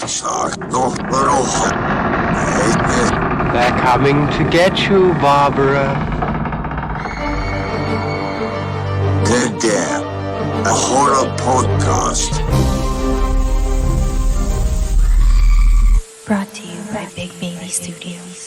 They're coming to get you, Barbara. Dead Dad, a horror podcast. Brought to you by Big Baby Studios.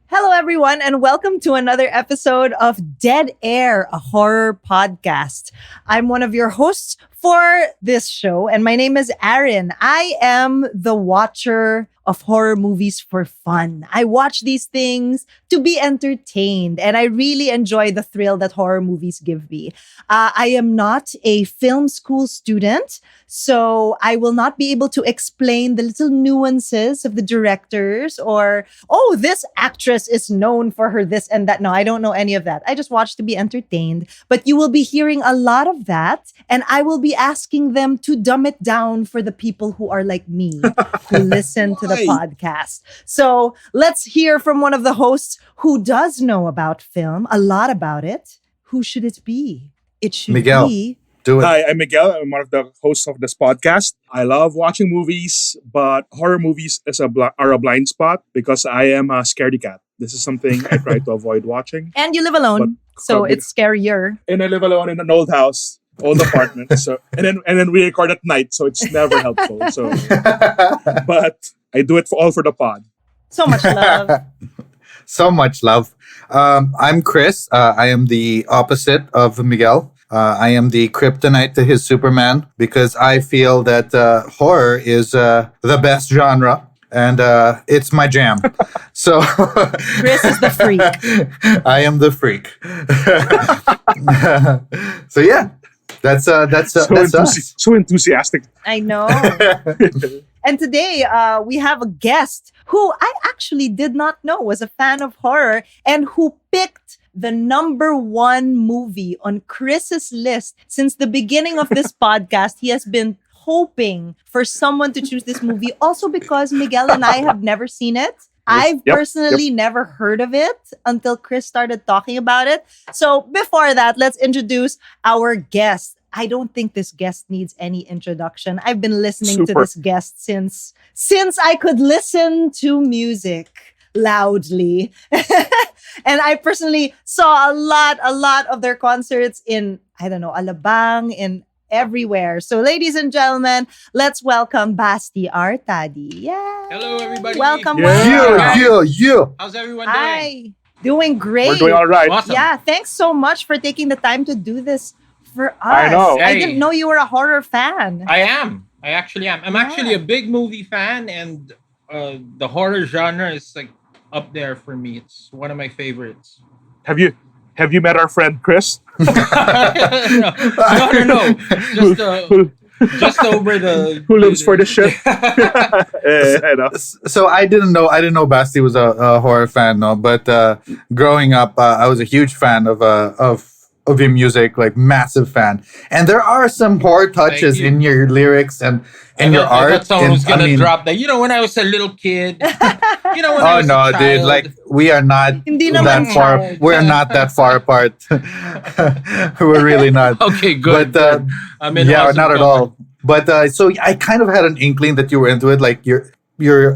Hello, everyone, and welcome to another episode of Dead Air, a horror podcast. I'm one of your hosts for this show, and my name is Aaron. I am the watcher of horror movies for fun. I watch these things to be entertained, and I really enjoy the thrill that horror movies give me. I am not a film school student, so I will not be able to explain the little nuances of the directors or, oh, this actress is known for her this and that. No, I don't know any of that. I just watch to be entertained. But you will be hearing a lot of that, and I will be asking them to dumb it down for the people who are like me, who listen to the podcast. So let's hear from one of the hosts who does know about film, a lot about it. Who should it be? It should Miguel. be... Do it. Hi, I'm Miguel. I'm one of the hosts of this podcast. I love watching movies, but horror movies are a blind spot because I am a scaredy cat. This is something I try to avoid watching. And you live alone, so it's scarier. And I live alone in an old house, old apartment. So and then we record at night, so it's never helpful. So, but I do it all for the pod. So much love. So much love. I'm Chris. I am the opposite of Miguel. I am the kryptonite to his Superman because I feel that horror is the best genre and it's my jam. So Chris is the freak. I am the freak. So yeah, that's us. So enthusiastic. I know. And today we have a guest who I actually did not know was a fan of horror and who picked the number one movie on Chris's list since the beginning of this podcast. He has been hoping for someone to choose this movie, also because Miguel and I have never seen it. I've personally never heard of it until Chris started talking about it. So before that, let's introduce our guest. I don't think this guest needs any introduction. I've been listening to this guest since I could listen to music loudly. And I personally saw a lot of their concerts in, I don't know, Alabang, in everywhere. So ladies and gentlemen, let's welcome Basti Artadi. Yeah. Hello, everybody. Welcome. Yeah. How's everyone doing? Hi. Doing great. We're doing all right. Awesome. Yeah, thanks so much for taking the time to do this for us. I know. I Hey. didn't know you were a horror fan. I am. I actually am. I'm actually a big movie fan, and the horror genre is like up there for me. It's one of my favorites. Have you met our friend Chris? No. Just over the Who lives for the ship? I know. So I didn't know Basti was a horror fan, no. But growing up, I was a huge fan of your music, like massive fan. And there are some horror touches in your lyrics and your art. I thought someone was gonna drop that. You know, when I was a little kid. When I was a child. Dude, like we are not Hindi that naman far. child. We're not that far apart. We're really not. Okay, good. But I'm in yeah, awesome not at company. all. But so I kind of had an inkling that you were into it, like your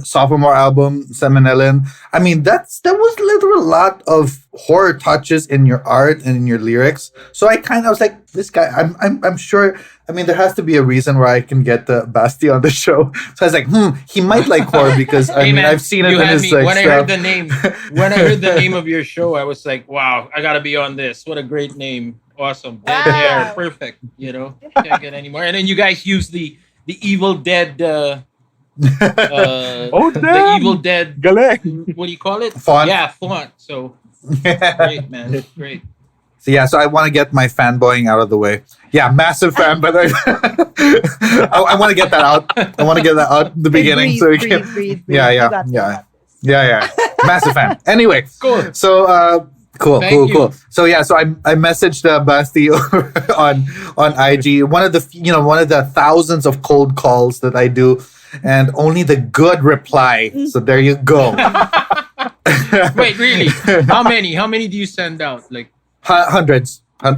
sophomore album, Seminelin. I mean, there was literally a lot of horror touches in your art and in your lyrics. So I was like, this guy, I'm sure. I mean, there has to be a reason where I can get Basti on the show. So I was like, he might like horror because Hey, man, I've seen it you in had his me. like When I stuff. heard the name of your show, I was like, wow, I gotta be on this. What a great name. Awesome. Dead Wow. Air. Perfect. Can't get any more. And then you guys use the Evil Dead Oh, the damn. Evil Dead, Galing. what do you call it? Font. Yeah, font. So great, man. Great. So I want to get my fanboying out of the way. Yeah, massive fan, but I want to get that out. I want to get that out in the beginning. Breathe. Yeah. You got this. Yeah. Massive fan. Anyway, Cool. so cool. Thank you. So I messaged Basti on IG. One of the thousands of cold calls that I do, and only the good reply. So there you go. Wait, really? How many? How many do you send out? Like Hundreds. And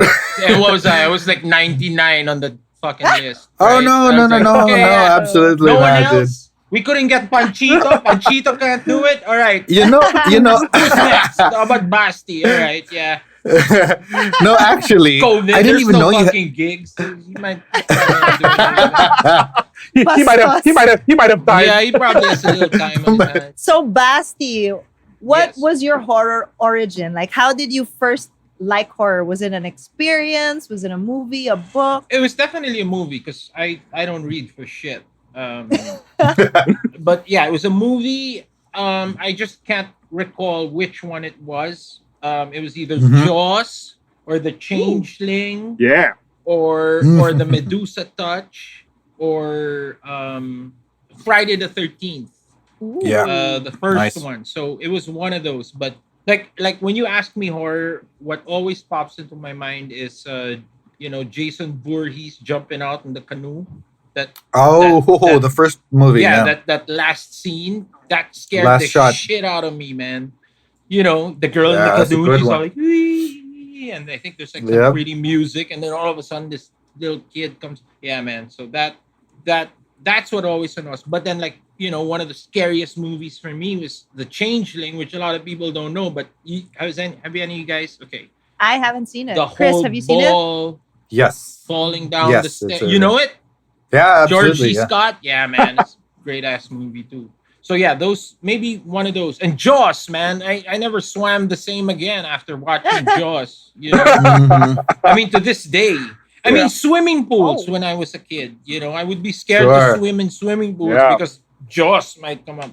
what was I? I was like 99 on the fucking list. Oh right? no, I no, was no, like, no, okay, no, yeah, absolutely no one not, dude. else. We couldn't get Panchito. Panchito can't do it. All right. You know. Who's next? How about Basti? All right. Yeah. No, actually, COVID. I didn't There's even no know you. fucking gigs. So he might probably do it. He might have. He might have died. Yeah, he probably has a little time on his hands. So Basti, what Yes. was your horror origin? Like, how did you first like horror? Was it an experience? Was it a movie, a book? It was definitely a movie because I don't read for shit. But yeah, it was a movie. I just can't recall which one it was. It was either Mhm. Jaws or The Changeling Yeah. or The Medusa Touch or Friday the 13th. Ooh. Yeah. The first Nice. one. So it was one of those. But like when you ask me horror, what always pops into my mind is Jason Voorhees jumping out in the canoe. That that- The first movie. yeah, Yeah. that last scene that scared Last the shot. shit out of me, man. The girl in Yeah, the that's a canoe, good she's all one. like, "Wee," and I think there's like some Yep. pretty music, and then all of a sudden this little kid comes. Yeah, man. So that's what always annoys. But then one of the scariest movies for me was The Changeling, which a lot of people don't know. But have any of you guys? Okay, I haven't seen it. the Chris, whole have you seen it? ball Yes. falling down Yes, the it's stairs. a- You know it? Yeah. George Absolutely. C. Yeah. Scott, yeah, man, it's a great ass movie too. So yeah, those maybe one of those. And Jaws, man, I never swam the same again after watching Jaws. Mhm. I mean, to this day. I Yeah. mean, swimming pools Oh. when I was a kid. I would be scared Sure. to swim in swimming pools Yeah. because Jaws might come up.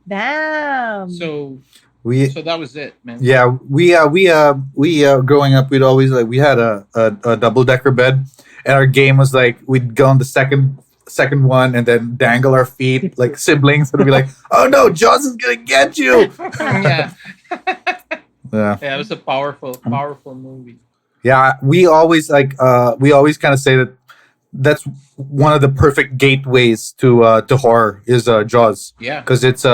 Damn. So We. that was it, man. Yeah, we growing up, we'd always we had a double decker bed, and our game was we'd go on the second one and then dangle our feet like siblings and be like, "Oh no, Jaws is gonna get you!" yeah, Yeah, yeah, it was a powerful movie. yeah. We always kind of say that's one of the perfect gateways to horror is Jaws. Yeah, Because it's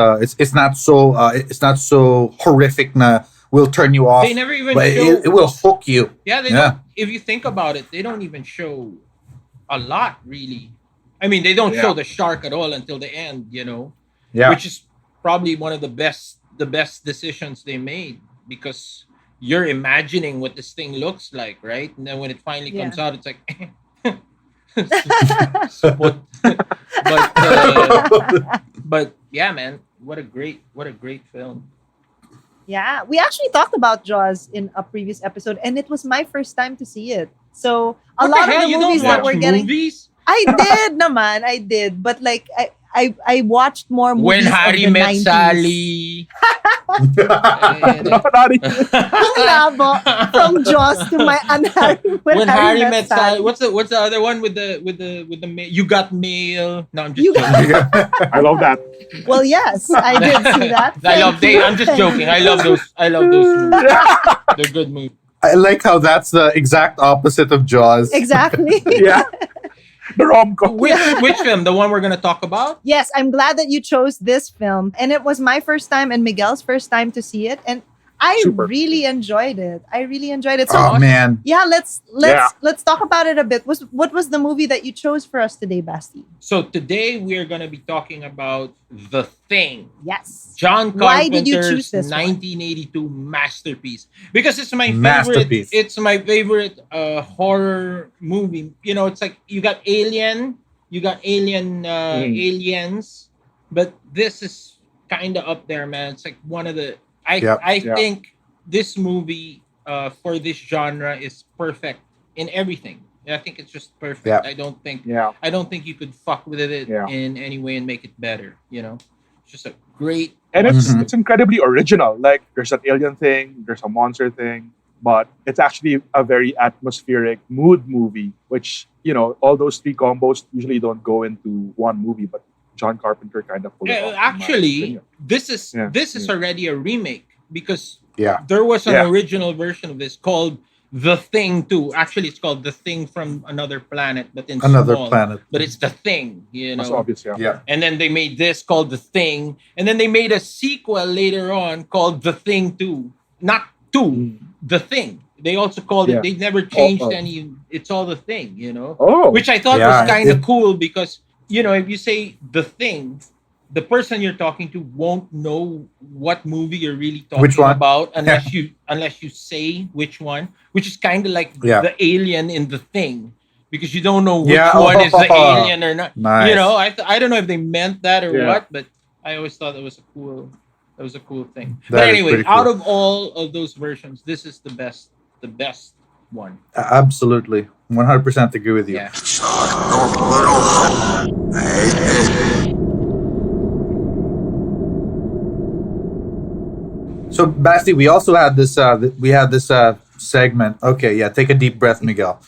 not so horrific. Will turn you off. they never even But show. it will hook you. Yeah, they Yeah. don't. If you think about it, they don't even show a lot, really. I mean, they don't Yeah. show the shark at all until the end, Yeah. which is probably one of the best decisions they made because you're imagining what this thing looks like, right? And then when it finally Yeah. comes out, it's like, but yeah, man, what a great film. Yeah, we actually talked about Jaws in a previous episode, and it was my first time to see it. So a What lot the hell? of the You movies don't that watch we're getting, movies? I did, naman, I did, but I watched more movies When of Harry the Met 90s. Sally. Ang labo from Jaws to my unharry When Harry Met Sally. What's the other one with the You Got Mail? No, I'm just You joking. I love that. Well, yes, I did see that. I love Thank you. I'm just joking. I love those movies. They're good movies. I like how that's the exact opposite of Jaws. Exactly. Yeah. The rom-com. Which film? The one we're gonna talk about? Yes, I'm glad that you chose this film. And it was my first time and Miguel's first time to see it. And I Super. really enjoyed it. So Oh man, yeah, let's Yeah. talk about it a bit. What was the movie that you chose for us today, Basti? So today we are gonna be talking about The Thing. Yes. John Why did you Carpenter's choose this one? 1982 masterpiece. Because it's my favorite. Masterpiece. It's my favorite horror movie. It's like you got Alien, Aliens, but this is kind of up there, man. It's like one of the. I Yeah. think this movie for this genre is perfect in everything. I think it's just perfect. Yeah. I don't think you could fuck with it Yeah. in any way and make it better. It's just a great. And Mhm. it's incredibly original. Like there's an alien thing, there's a monster thing, but it's actually a very atmospheric mood movie, which, all those three combos usually don't go into one movie, but John Carpenter kind of pulled it off, in my Actually, opinion. this is Yeah. already a remake because yeah, there was an Yeah. original version of this called The Thing 2. Actually, it's called The Thing from Another Planet, but in another small. planet. But it's The Thing, That's obvious, yeah. Yeah, And then they made this called The Thing, and then they made a sequel later on called The Thing 2. Not 2, The Thing. They also called Yeah. it. They never changed Oh. any. It's all the thing, you know. Oh. Which I thought Yeah, was kind of it- cool because if you say the thing, the person you're talking to won't know what movie you're really talking Which one? about unless you say which one. Which is kind of like Yeah. the alien in the thing. Because you don't know which Yeah. one is the alien or not. Nice. I don't know if they meant that or Yeah. what, but I always thought that was a cool thing. That But is anyway, pretty cool. out of all of those versions, this is the best one. Absolutely. 100% agree with you. Yeah. So Basti, we also had this segment. Okay, yeah, take a deep breath, Miguel.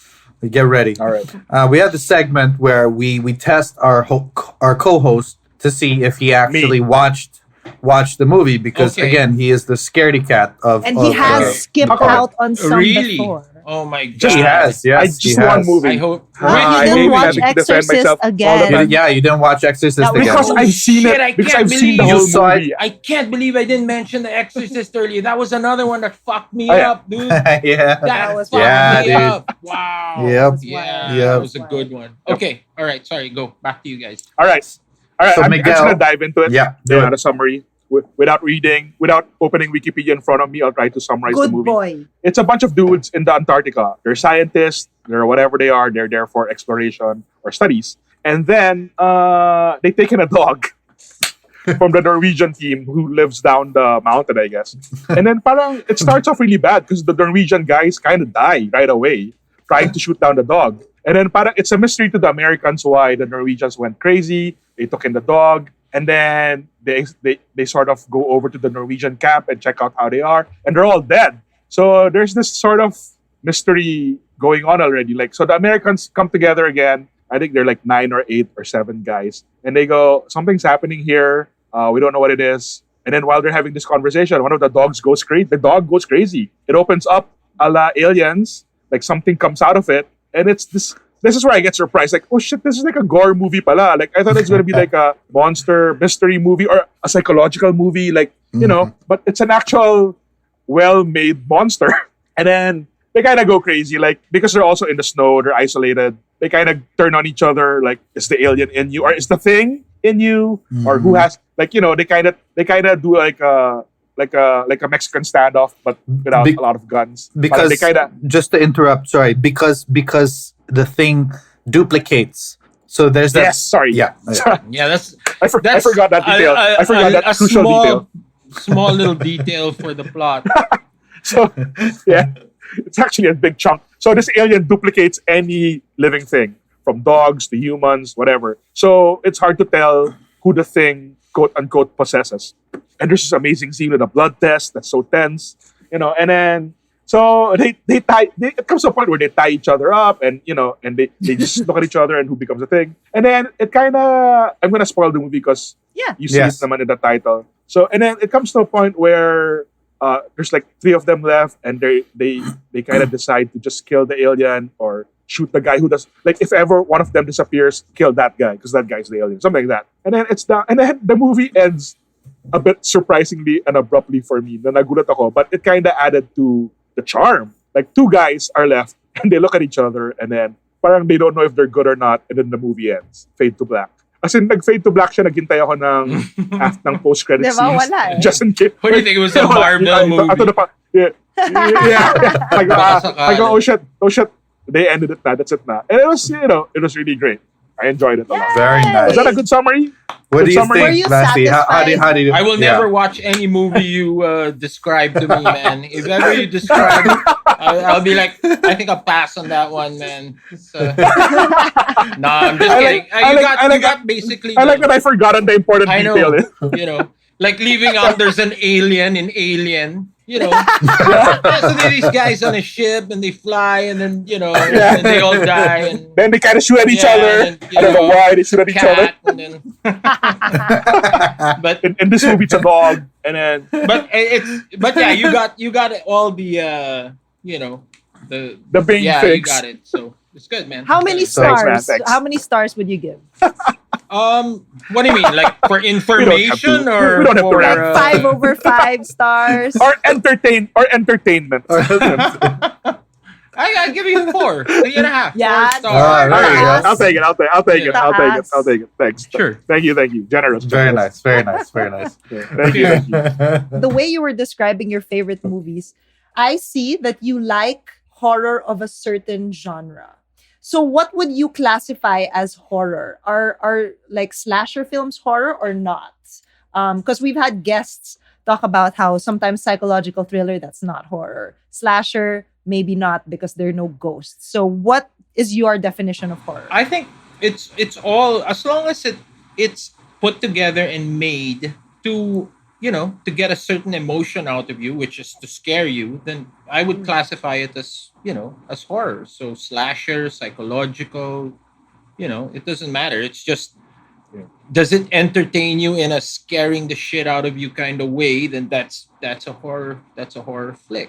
Get ready. All right. We had the segment where we test our co-host to see if he actually watched the movie because Okay. again he is the scaredy cat of And he has skipped How come? out on some Really? before. Oh my god. Just- he has yes I he just has. one movie. I hope. Huh? I You didn't maybe watch have to defend Exorcist myself all the again? time. Yeah, you didn't watch Exorcist That was- again. Because I've seen Shit, it. I Because can't I've seen the believe whole you saw it. movie. I can't believe I didn't mention The Exorcist earlier. That was another one that fucked me Oh, yeah. up, dude. yeah. That was fucked Yeah, me dude. up. Wow. Yep. Yeah, Yep. that was a good one. Okay, all right. Sorry, go back to you guys. All right. So I'm just Miguel- gonna dive into it. Yeah, Do good. a summary without opening Wikipedia in front of me. I'll try to summarize the Good movie. boy. It's a bunch of dudes in the Antarctica. They're scientists. They're whatever they are. They're there for exploration or studies. And then they take in a dog from the Norwegian team who lives down the mountain, I guess. And then parang it starts off really bad because the Norwegian guys kind of die right away trying to shoot down the dog. And then parang it's a mystery to the Americans why the Norwegians went crazy. They took in the dog. And then they sort of go over to the Norwegian camp and check out how they are. And they're all dead. So there's this sort of mystery going on already. Like, so the Americans come together again. I think they're like 9 or 8 or 7 guys. And they go, something's happening here. We don't know what it is. And then while they're having this conversation, one of the dogs goes crazy. The dog goes crazy. It opens up a la Aliens. Like something comes out of it. And it's this. This is where I get surprised. Like, oh shit, this is like a gore movie pala. Like, I thought it's going to be like a monster mystery movie or a psychological movie. Like, you know, but it's an actual well-made monster. And then they kind of go crazy. Like, because they're also in the snow, they're isolated. They kind of turn on each other. Like, is the alien in you? Or is the thing in you? Or who has, like, you know, they kind of do like a Mexican standoff, but without Be- a lot of guns. Because They kind of, just to interrupt, sorry, because the thing duplicates. So there's that. yes, sorry. Yeah. Yeah, that's I forgot that detail. I forgot that crucial detail. Small little detail for the plot. So, yeah, it's actually a big chunk. So this alien duplicates any living thing, from dogs to humans, whatever. So it's hard to tell who the thing, quote unquote, possesses. And there's this amazing scene with a blood test that's so tense, you know. And then so it comes to a point where they tie each other up, and you know, and they just look at each other and who becomes a thing. And then it kind of, I'm gonna spoil the movie because you see Yes. it naman in the title. So and then it comes to a point where there's like 3 of them left, and they kind of decide to just kill the alien or shoot the guy who does, like, if ever one of them disappears, kill that guy because that guy's the alien, something like that. And then it's done, and then the movie ends a bit surprisingly and abruptly for me. Na nagulat ako, but it kind of added to the charm. Like 2 guys are left and they look at each other and then parang they don't know if they're good or not, and then the movie ends. Fade to black. As in, nag-fade to black siya, naghintay ako ng post-credit Diba, scenes. wala eh. Just in case. What do you think? It was a Marvel movie. Yeah. Yeah. I go, Baka sakali. oh shit. They ended it na. That's it na. And it was, you know, it was really great. I enjoyed it a lot. Very Yay! nice. Was that a good summary? What do you summary. Were think, you Basti? How do you? I will yeah. never watch any movie you describe to me, man. If ever you describe it, I'll be like, I think I'll pass on that one, man. Nah, I'm just kidding. You got basically. I like that I forgotten the important I know, detail. you know, like leaving out there's an alien in Alien, you know. Yeah, so they're these guys on a ship and they fly and then, you know, and they all die. And Then they kind of shoot at each Yeah, other. and then, you I don't know know, why they shoot at each other. cat and then, but In this movie, it's a dog. And then but yeah, you got all the you know, the main yeah, things. you got it. So it's good, man. How many It's stars? Thanks, man, thanks. How many stars would you give? What do you mean? Like for information to. or We don't have to for, rank. Like 5/5 stars. Or entertainment. I give you 4, 3.5. Yeah, 4 stars. Ah, there you go. I'll take it. I'll take it. Thanks. Sure. Thank you. Generous. Very nice. Very nice. Very nice. Thank you. The way you were describing your favorite movies, I see that you like horror of a certain genre. So what would you classify as horror? Are like slasher films horror or not? Because we've had guests talk about how sometimes psychological thriller, that's not horror. Slasher, maybe not because there are no ghosts. So what is your definition of horror? I think it's all, as long as it's put together and made to get a certain emotion out of you, which is to scare you, then I would classify it as as horror. So slasher, psychological, it doesn't matter. It's just, does it entertain you in a scaring the shit out of you kind of way? Then that's a horror. That's a horror flick.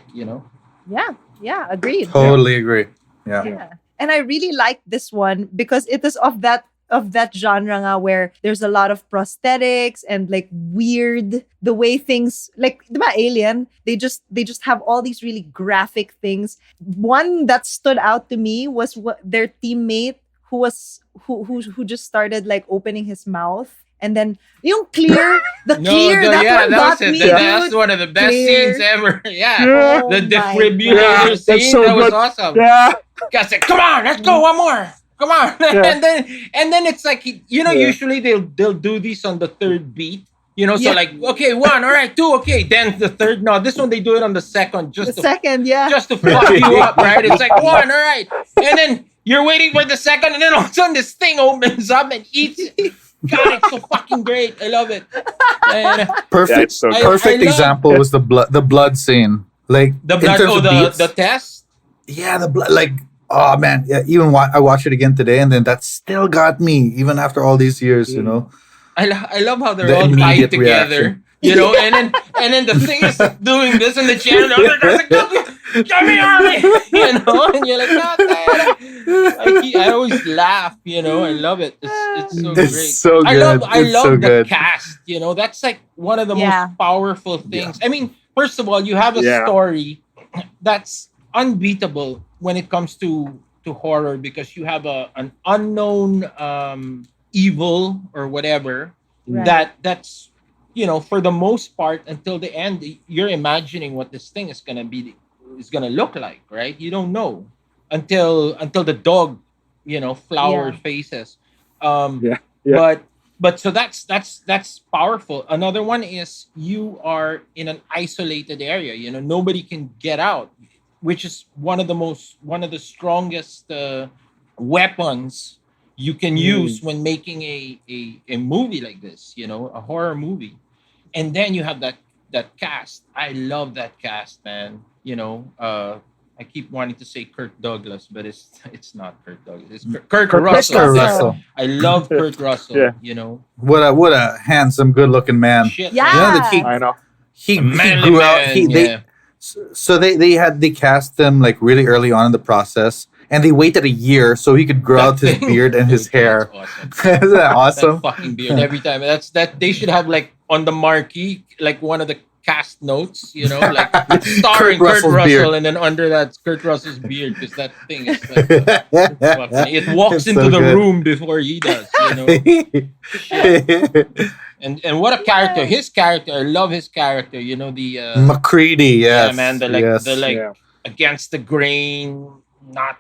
Yeah, agreed. Totally agree. Yeah. Yeah. And I really like this one because it is of that genre nga where there's a lot of prosthetics and like weird the way things like diba Alien, they just have all these really graphic things. One that stood out to me was their teammate who just started like opening his mouth. And then yung clear, that one got me, dude. That's one of the best Clear. scenes ever. Yeah. Oh The my defibrillator God. scene, That's so that was good. awesome. Yeah. Guys said, come on, let's go, one more. Come on. Yeah. and then it's like, usually they'll do this on the third beat. So Yeah. like, okay, 1, all right, 2, okay. Then the third, no, this one they do it on the second, The second, yeah. just to fuck you up, right? It's like 1, all right. And then you're waiting for the second, and then all of a sudden this thing opens up and eats it. God, it's so fucking great. I love it. And Perfect. it's so good. Perfect I love- example was the blood scene. Like the in blood, terms of beats, the test. yeah, the blood. Like, oh man, yeah. Even I watched it again today, and then that still got me even after all these years. You know, I love how they're The all tied immediate together. reaction. And then the thing is doing this in the channel. The other guy's like, get me on it, and you're like, God damn. I always laugh, I love it. It's so great. It's so I good. love It's so the good. cast. That's like one of the Yeah. most powerful things. I mean, first of all, you have a Yeah. story that's unbeatable when it comes to horror because you have an unknown evil or whatever Right. that's for the most part until the end you're imagining what this thing is gonna look like, right? You don't know until the dog flower Yeah. faces. Yeah. But so that's powerful. Another one is you are in an isolated area, nobody can get out, which is one of the strongest weapons you can use when making a movie like this, a horror movie. And then you have that cast. I love that cast, man. I keep wanting to say Kirk Douglas, but it's not Kirk Douglas. It's Kurt Russell. Kurt Russell. I love Kurt Russell. Yeah. What a handsome, good-looking man. Shit, Yeah. man. You know that I know. he Manly grew out. man, yeah. So they cast them like really early on in the process, and they waited a year so he could grow That out his thing- beard and his hair. That's awesome. Isn't that awesome? That fucking beard every time. That they should have like on the marquee, like one of the cast notes, like starring Kurt Russell's Russell, beard. and then under that Kurt Russell's beard, because that thing is like, fucking, it walks It's into so the good. room before he does. And what a character! His character, I love his character. The McCready, yes. yeah, man, yes. Yeah. against the grain, not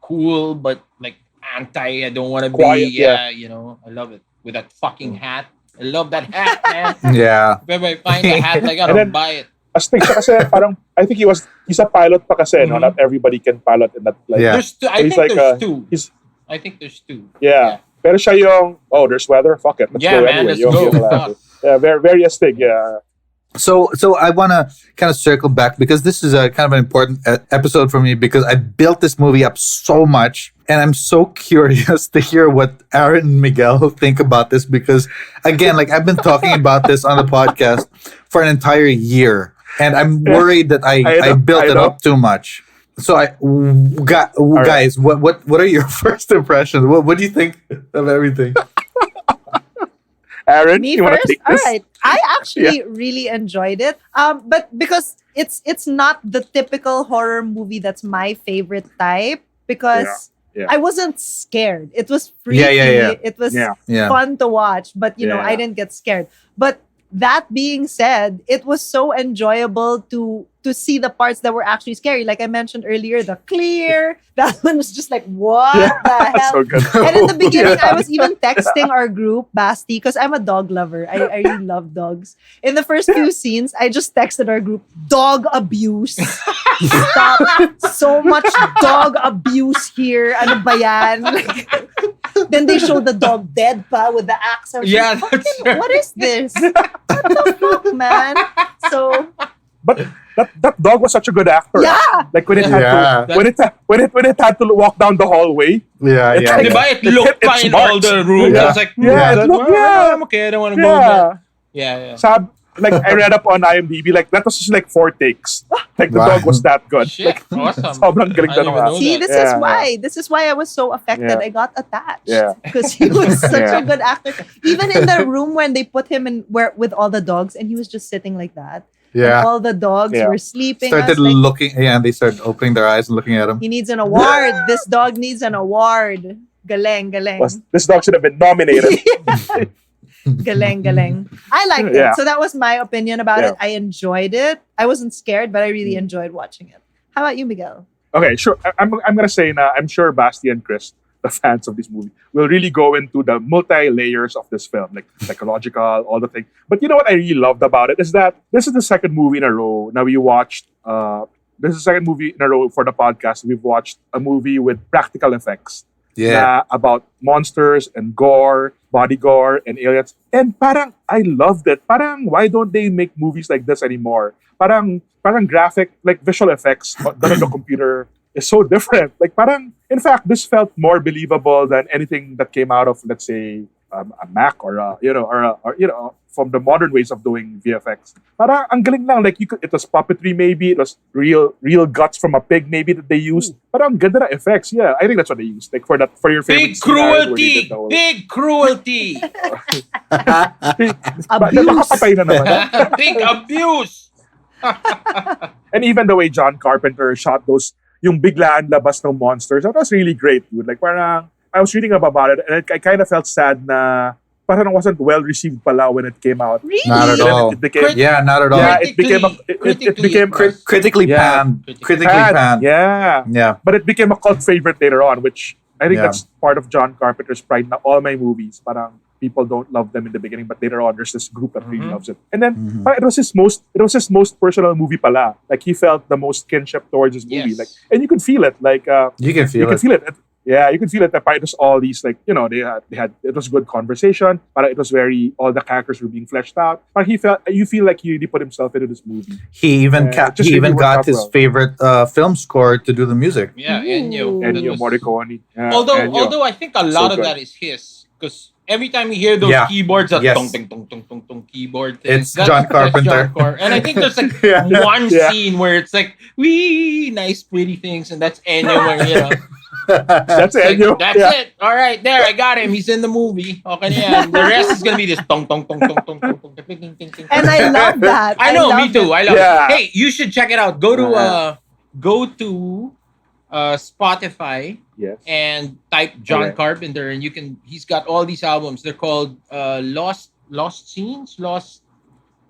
cool, but like anti. I don't want to be. Quiet, Yeah, I love it with that fucking hat. I love that hat, man. Yeah. If ever I find a hat, I gotta And then- buy it. Astig siya kasi parang, I think he's a pilot pa kasi, no? Not everybody can pilot in that, like, Yeah. There's two. I He's think like, there's two. he's- I think there's two. yeah. Pero siya yung, there's weather, fuck it. Let's Yeah, go man, anyway. let's Yung- go. yung- Fuck. yeah, very, very astig, yeah. So I want to kind of circle back because this is a kind of an important episode for me because I built this movie up so much and I'm so curious to hear what Aaron and Miguel think about this because again, like I've been talking about this on the podcast for an entire year and I'm worried that I built it up too much. So guys, what are your first impressions? What do you think of everything? Aaron, Me you want to first? take All this? right. I actually really enjoyed it. But because it's not the typical horror movie that's my favorite type because Yeah. I wasn't scared. It was freaky. Yeah. It was Yeah. Yeah. fun to watch, but Yeah. I didn't get scared. But that being said, it was so enjoyable to see the parts that were actually scary. Like I mentioned earlier, the clear. That one was just like, what the hell? So good. And in the beginning, Yeah. I was even texting our group, Basti, because I'm a dog lover. I really love dogs. In the first few scenes, I just texted our group, dog abuse. Stop. So much dog abuse here. Ano ba yan? Like, then they showed the dog dead pa with the axe. I was Yeah, like, that's "Fucking, what is this? What the fuck, man? So, But that dog was such a good actor. yeah. Like when it had Yeah. to when it had to walk down the hallway. Yeah. Di ba it looked It fine in smarts. all the rooms? Yeah. I was like, Yeah, it looked- yeah. I'm okay. I don't want to go there. Yeah. Like I read up on IMDb, like that was just like 4 takes. Like the Wow. dog was that good. Shit, Like, awesome. sobrang galing I na didn't nung even know See, that. this Yeah, is why. This is why I was so affected. Yeah. I got attached. Yeah. Because he was such Yeah. a good actor. Even in the room when they put him in where with all the dogs and he was just sitting like that. Yeah. And all the dogs Yeah. were sleeping. I Started was like, looking, and they started opening their eyes and looking at him. he needs an award. This dog needs an award. Galeng, galeng. This dog should have been nominated. Galeng, galeng. I liked Yeah. it. So that was my opinion about Yeah. it. I enjoyed it. I wasn't scared, but I really enjoyed watching it. How about you, Miguel? Okay, sure. I'm gonna say na I'm sure Basti and Chris, the fans of this movie, will really go into the multi layers of this film, like psychological, all the things. But you know what I really loved about it is that this is the second movie in a row. Now we watched. This is the second movie in a row for the podcast. We've watched a movie with practical effects. Yeah. About monsters and gore, body gore, and aliens. And parang, I loved it. Parang, why don't they make movies like this anymore? Parang graphic, like visual effects done on the computer is so different. Like parang, in fact, this felt more believable than anything that came out of, let's say, a Mac or from the modern ways of doing VFX. Parang ang galing lang, like it was puppetry maybe, it was real guts from a pig maybe that they used. Parang ang ganda na effects. Yeah, I think that's what they used. Like for your favorite Big scene, Aaron, where they cruelty! did the whole- Big cruelty! Abuse. Nakakapatay na naman. Big abuse! And even the way John Carpenter shot those, yung biglaan labas ng monsters, that was really great, dude. Like parang, I was reading about it and I kind of felt sad na parang wasn't well received pala when it came out. Really? Not at And then all. it became, Yeah, not at all. yeah, it became it Critically, became Critically Yeah. panned. Critically bad. panned. Yeah. Yeah. But it became a cult favorite later on, which I think Yeah. that's part of John Carpenter's pride. Now, all my movies, parang people don't love them in the beginning, but later on, there's this group that really loves it. And then Mhm. parang it was his most personal movie pala. Like he felt the most kinship towards his movie. Yes. Like, and you could feel it. Like You can you feel could it. feel it. Yeah, you could feel it. That it was all these like they had it was good conversation. But it was very all the characters were being fleshed out. But you feel like he really put himself into this movie. He even Yeah, just he really even worked got out his well. favorite film score to do the music. Yeah, Ennio. And That was- Morricone. Yeah, Although, Ennio. although I think a lot of good. that is his, because every time you hear those Yeah. keyboards, that Yes. tong ting tong tong tong tong keyboard thing, It's John Carpenter. And I think there's like Yeah. one Yeah. scene where it's like, wee, nice pretty things, and that's Ennio. Where, That's like, Ennio. that's Yeah. it. All right, there, I got him. He's in the movie. Okay, yeah. The rest is gonna be this tong tong tong tong tong tong tong ting ting ting ting. And I love that. I know, me love too. it. I love Yeah. it. Hey, you should check it out. Go to Yeah. Spotify Yes. and type John Okay. Carpenter, and he's got all these albums. They're called Lost Scenes, Lost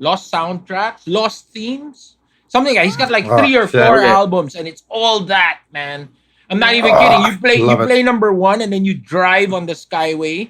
Soundtracks, Lost Themes, something like that. He's got like Oh, 3 or shit. 4 Okay. albums, and it's all that, man. I'm not even Oh, kidding. You love it. play number 1, and then you drive on the Skyway.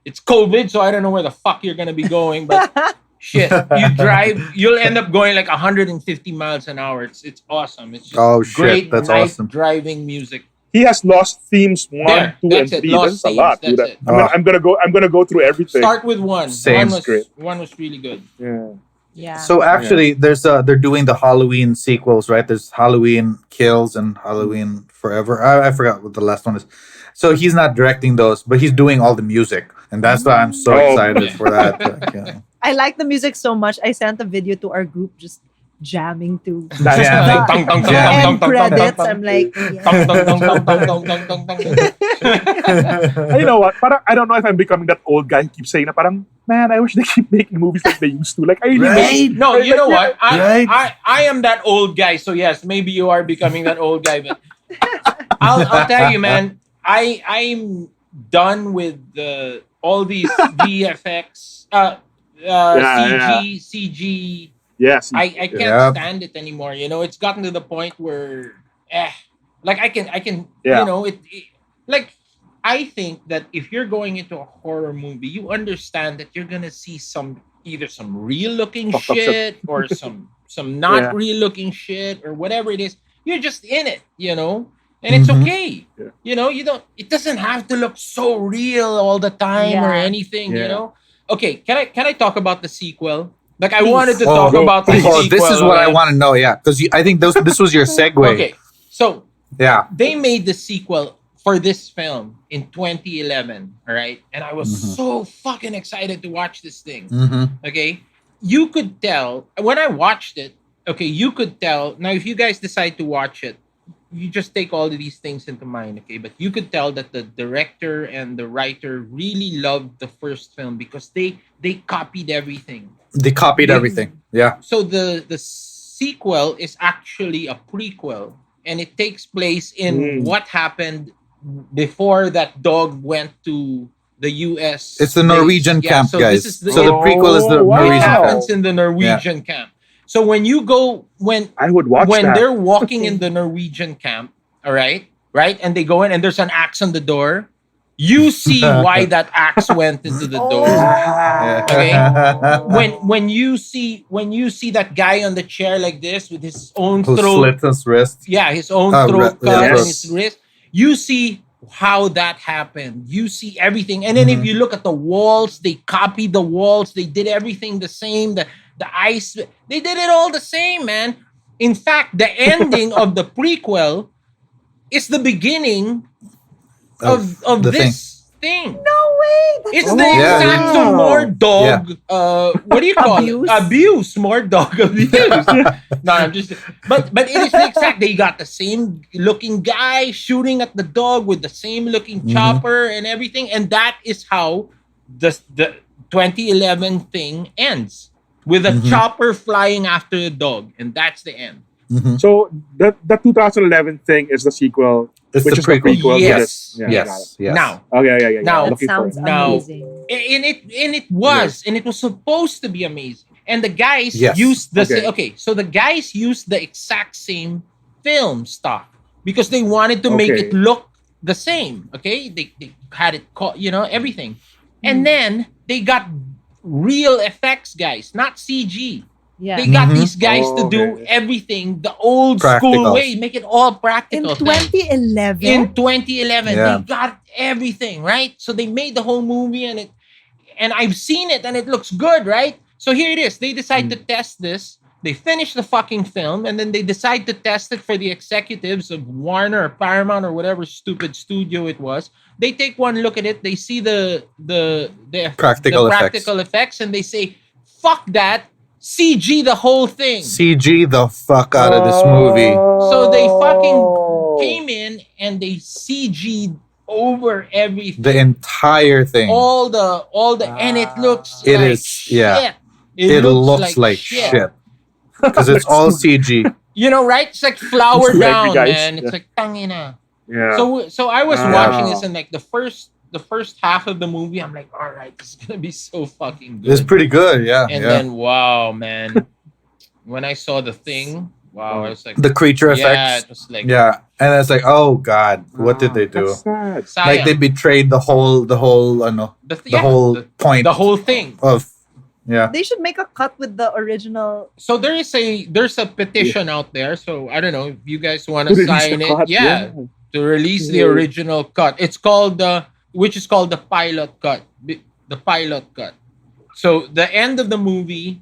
It's COVID, so I don't know where the fuck you're gonna be going, but shit, you drive, you'll end up going like 150 miles an hour. It's awesome. It's just Oh, shit, great that's night awesome. driving music. He has lost themes 1, There, 2, that's and it. 3. Lost That's a themes, lot, dude. that's it. I'm gonna go through everything. Start with 1. Same. One was really good. Yeah. Yeah. So actually, there's they're doing the Halloween sequels, right? There's Halloween Kills and Halloween Forever. I forgot what the last one is. So he's not directing those, but he's doing all the music, and that's why I'm so Oh. excited for that. Like, I like the music so much. I sent a video to our group just jamming to That's- Jamming. Tong, tong, tong, the Yeah. end credits. I'm like, yeah. Tong, tong, tong, tong, tong, tong, tong, tong, tong. And you know what? Parang I don't know if I'm becoming that old guy who keeps saying na parang man, I wish they keep making movies like they used to. Like, I really Right? miss. No, you know what? Right. I am that old guy. So yes, maybe you are becoming that old guy. But I'll tell you, man. I'm done with all these VFX, CG. Yes. I can't Yeah. stand it anymore. You know, it's gotten to the point where, like I can, Yeah. you know, like I think that if you're going into a horror movie, you understand that you're gonna see either some real looking Fucked up shit or some not Yeah. real looking shit or whatever it is. You're just in it, you know, and it's Mhm. okay. Yeah. You know, it doesn't have to look so real all the time or Yeah. anything. You Yeah. know. Okay, can I talk about the sequel? Like I Please. wanted to Oh, talk go. about the Oh, sequel. this is what I okay? want to know. Yeah, because I think this was your segue. Okay, so Yeah. they made the sequel for this film in 2011. All right, and I was Mhm. so fucking excited to watch this thing. Mm-hmm. Okay, you could tell when I watched it. Okay, you could tell. Now, if you guys decide to watch it, you just take all of these things into mind. Okay, but you could tell that the director and the writer really loved the first film because they copied everything. They copied Yeah. everything. Yeah. So the sequel is actually a prequel, and it takes place in what happened before that dog went to the U.S. It's the base. Norwegian camp, so guys. This is So the prequel is the Oh, wow. it Norwegian happens camp. in the Norwegian camp. So when you go I would watch when that. they're walking in the Norwegian camp, all right, and they go in and there's an axe on the door, you see why that axe went into the door. Okay. When you see that guy on the chair like this with his own Who throat, slit his wrist? his own throat cut and his wrist, you see how that happened. You see everything, and then if you look at the walls, they copied the walls. They did everything the same. The ice, they did it all the same, man. In fact, the ending of the prequel is the beginning of the this thing. No way. That's It's the Yeah. exact so more dog. What do you call Abuse? it? Abuse, more dog abuse. No, I'm just. But it is the exact. They got the same looking guy shooting at the dog with the same looking chopper and everything, and that is how the 2011 thing ends with a chopper flying after the dog, and that's the end. So the 2011 thing is the sequel, It's which the is the prequel. prequel. to Yes. this. Yeah, got it. Yes. Yes. Now, Okay, yeah. Now- that Looking for sounds it. Now- amazing. and it was, and it was supposed to be amazing. And the guys Yes. used the Okay. so the guys used the exact same film stock because they wanted to make Okay. it look the same. Okay, they had it everything, and then they got real effects guys, not CG. Yeah. They got Mhm. these guys to do Okay. everything the old school Practicals. way, make it all In practical. 2011. In 2011, Yeah. they got everything right. So they made the whole movie, and I've seen it, and it looks good, right? So here it is. They decide to test this. They finish the fucking film, and then they decide to test it for the executives of Warner or Paramount or whatever stupid studio it was. They take one look at it. They see the Practical effects. practical effects, and they say, "Fuck that." CG the whole thing. CG the fuck out of this movie. So they fucking came in and they CG'd over everything. The entire thing. all the and it looks It like is, shit. yeah. It looks like shit. Because it's all CG. You know, right? It's like flower It's like, down, you guys- man. It's yeah. like tangina. Yeah. So I was Ah. watching this, and like the first half of the movie, I'm like, all right, this is gonna be so fucking good. It's pretty good, yeah. And yeah. then wow, man. When I saw the thing, wow, I was like, The creature yeah, effects. it was like Yeah. And it's like, oh God, what did they do? That's sad. Like they betrayed the whole whole point the whole thing. of yeah. They should make a cut with the original. So there's a petition out there. So I don't know if you guys want to To release sign the it. cut, Yeah, to release the Yeah. original cut. It's called which is called the pilot cut. The pilot cut. So the end of the movie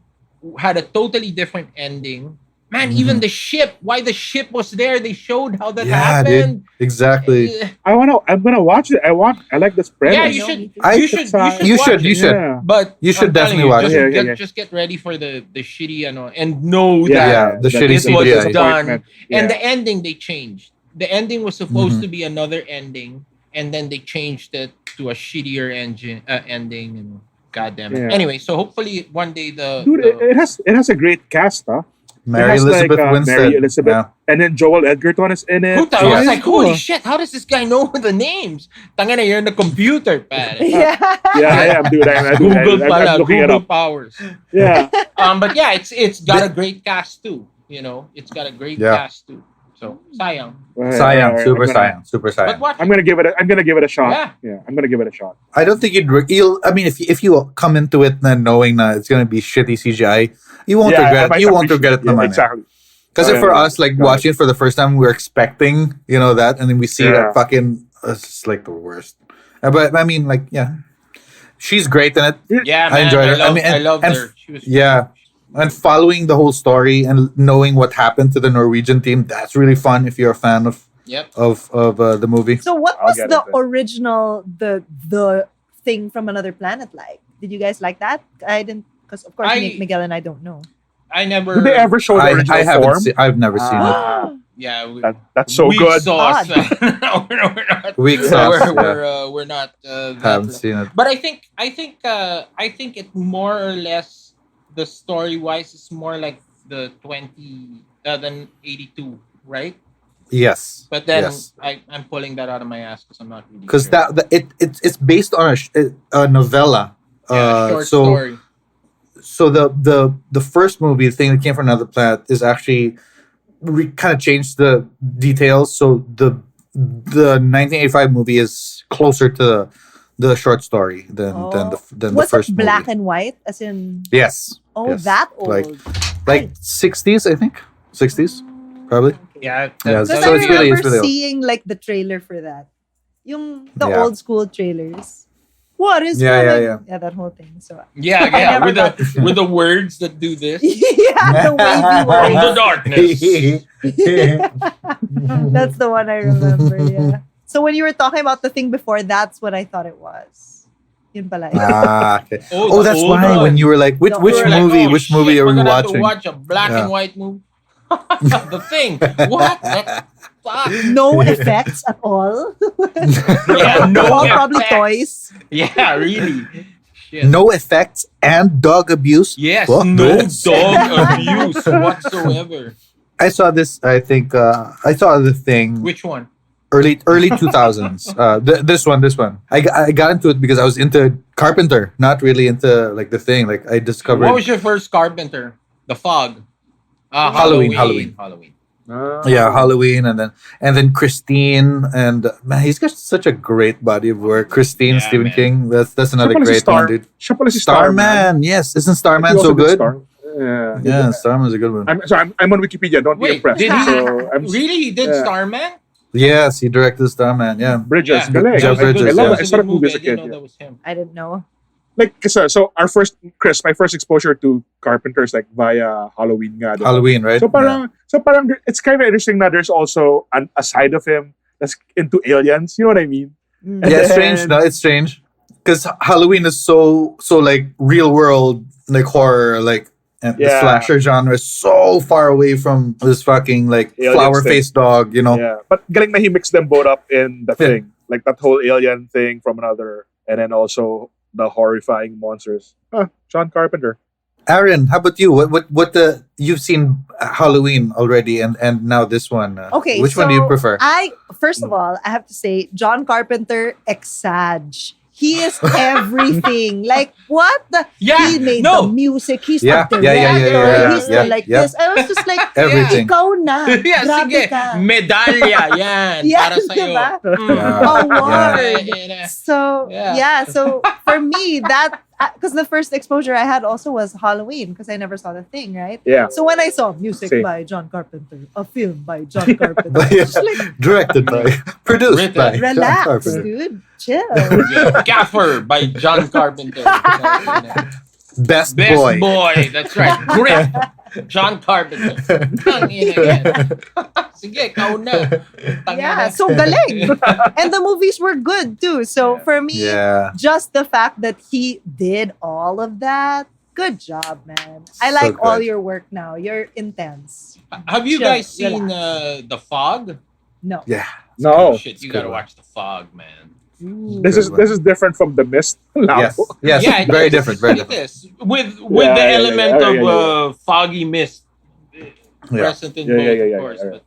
had a totally different ending. Man, even the ship, why the ship was there, they showed how that Yeah, happened. dude. Exactly. I'm gonna watch it. I like this premise. Yeah, I you know, should. me too. You should. You watch should. it. You should. Yeah. But You should I'm telling definitely watch just, it. Get, Yeah. just get ready for the shitty and know Yeah, that Yeah, the that shitty is it was CGI. done. disappointment. And Yeah. the ending they changed. The ending was supposed Mhm. to be another ending, and then they changed it to a shittier ending. And God damn it. Yeah. Anyway, so hopefully one day Dude, it has a great cast, huh? Mary It has Elizabeth like, Winstead. Mary Elizabeth, Yeah. and then Joel Edgerton is in it. Puta, I So was it's like, cool. holy shit, how does this guy know the names? Tangina, you're in the computer, pare. Yeah. Yeah, I am, dude. I'm Google pala, looking it Google up. powers. Yeah. But yeah, it's got a great cast too. You know, it's got a great Yeah. cast too. So sayang. Sayang, super I'm gonna- sayang, super But sayang. watch I'm gonna give it a shot. Yeah. I'm gonna give it a shot. I don't think you'll. I mean, if you come into it knowing that it's gonna be shitty CGI, you won't I regret it. might You won't regret it. appreciate- naman. exactly. Because Oh, yeah, for yeah. us, like Got watching it for the first time, we're expecting, that, and then we see Yeah. that fucking. It's just like the worst. But I mean, like, yeah, she's great in it. Yeah, I man. enjoyed her. I mean, I and- loved and her. She was Yeah, and following the whole story and knowing what happened to the Norwegian team, that's really fun if you're a fan of Yep. the movie. So what I'll was get the it then. original the thing from Another Planet like? Did you guys like that? I didn't, because of course Miguel and I don't know. I never. Did they ever show the original I haven't form? seen. I've never seen it. Ah, Yeah, that's so weak good. sauce. God. No, we're not. Weak sauce, We're not. Haven't seen it. But I think it more or less the story wise is more like the 82, right? Yes, But then yes. I'm pulling that out of my ass because I'm not really Because sure. it's based on a novella. Short so story. so the first movie, the thing that came from Another Planet, is actually kind of changed the details. So the 1985 movie is closer to the short story than the Was first it black movie. and white? As in, Yes. oh, yes. that old. Like 60s, I think. 60s, probably. Yeah. Yeah, Because so I it's really- remember it's really old. seeing like the trailer for that. The Yeah. old school trailers. What is Yeah, coming? yeah. Yeah, that whole thing. So Yeah, I never with got to see with the words that do this. yeah, the wavy From one. the darkness. That's the one I remember. Yeah. So when you were talking about the thing before, that's what I thought it was. Yun pala. Okay. Oh, that's the why old when one. you were like, which The which old- movie? Like, oh, which movie shit, are we're we gonna have to watching? watch a black Yeah. and white movie. The thing. What? Fuck. No effects at all. Yeah, no All probably effects. toys. Yeah, really. Shit. No effects and dog abuse. Yes, Fuck no this. dog abuse whatsoever. I saw this. I think I saw the thing Which one? early 2000s. This one. I got into it because I was into Carpenter, not really into like the thing. Like I discovered. What was your first Carpenter? The Fog. Halloween. Halloween. Yeah, Halloween, and then Christine, and man, he's got such a great body of work. Christine, Yeah, Stephen man. King. That's another Siya pala si great Star- one, dude. siya pala si Starman, yes, isn't He Starman also so did good? Star- Yeah. Yeah, Starman's a good one. I'm on Wikipedia. Don't be Wait, impressed. did he So I'm really? He did Yeah. Starman? Yes, he directed Starman. Yeah, Bridges. Yeah. Galing. Jeff Bridges, I love yeah. it. I started movies as a I didn't kid. know Yeah. that was him. I didn't know. Like, so my first exposure to Carpenter is like via Halloween nga. diba? Halloween, right? So parang it's kind of interesting that there's also a side of him that's into aliens. You know what I mean? Mm. Yeah, it's And strange. then- No, it's strange because Halloween is so like real world like horror, like and the Yeah. slasher genre is so far away from this fucking like Aliens flower faced dog. Yeah, but galing na he mixed them both up in the Yeah. thing, like that whole alien thing from another, and then also the horrifying monsters. John Carpenter. Aaron, how about you? What the you've seen Halloween already, and now this one. Okay, which one do you so prefer? First of all, I have to say, John Carpenter, exage. He is everything. Like, what? Yeah, He made no. the music. He's Yeah, the yeah, director. yeah, yeah, yeah, He's yeah, the like yeah. this. I was just like, Everything. ikaw na. Yeah, Grabe sige. ka. Medalya, yan. Yan, para sa'yo. diba? Yeah. Award. Yeah. So Yeah. yeah, so for me that because the first exposure I had also was Halloween because I never saw the thing, right? Yeah. So when I saw music Same. by John Carpenter, a film by John Carpenter, Yeah. just like Directed by, produced Written. by John relax, Carpenter. dude, chill. Yeah. Gaffer by John Carpenter. Best, Best boy. boy. That's right. Grip. John Carpenter. Tangina yan. Sige, ikaw na. Tangina. Yeah, so galing. And the movies were good too. So for me, Yeah. just the fact that he did all of that, good job, man. I So like all good. your work now. You're intense. Have you Chill, guys seen relax. The Fog? No. Yeah. No. Shit, you good gotta one. watch The Fog, man. This is different from The Mist. Yes, Labo. yes, Yeah, very it different, is. very It different. is. With Yeah, the yeah, element yeah, of yeah. foggy mist Yeah, present in Yeah, both, yeah, yeah, of yeah, course. yeah. But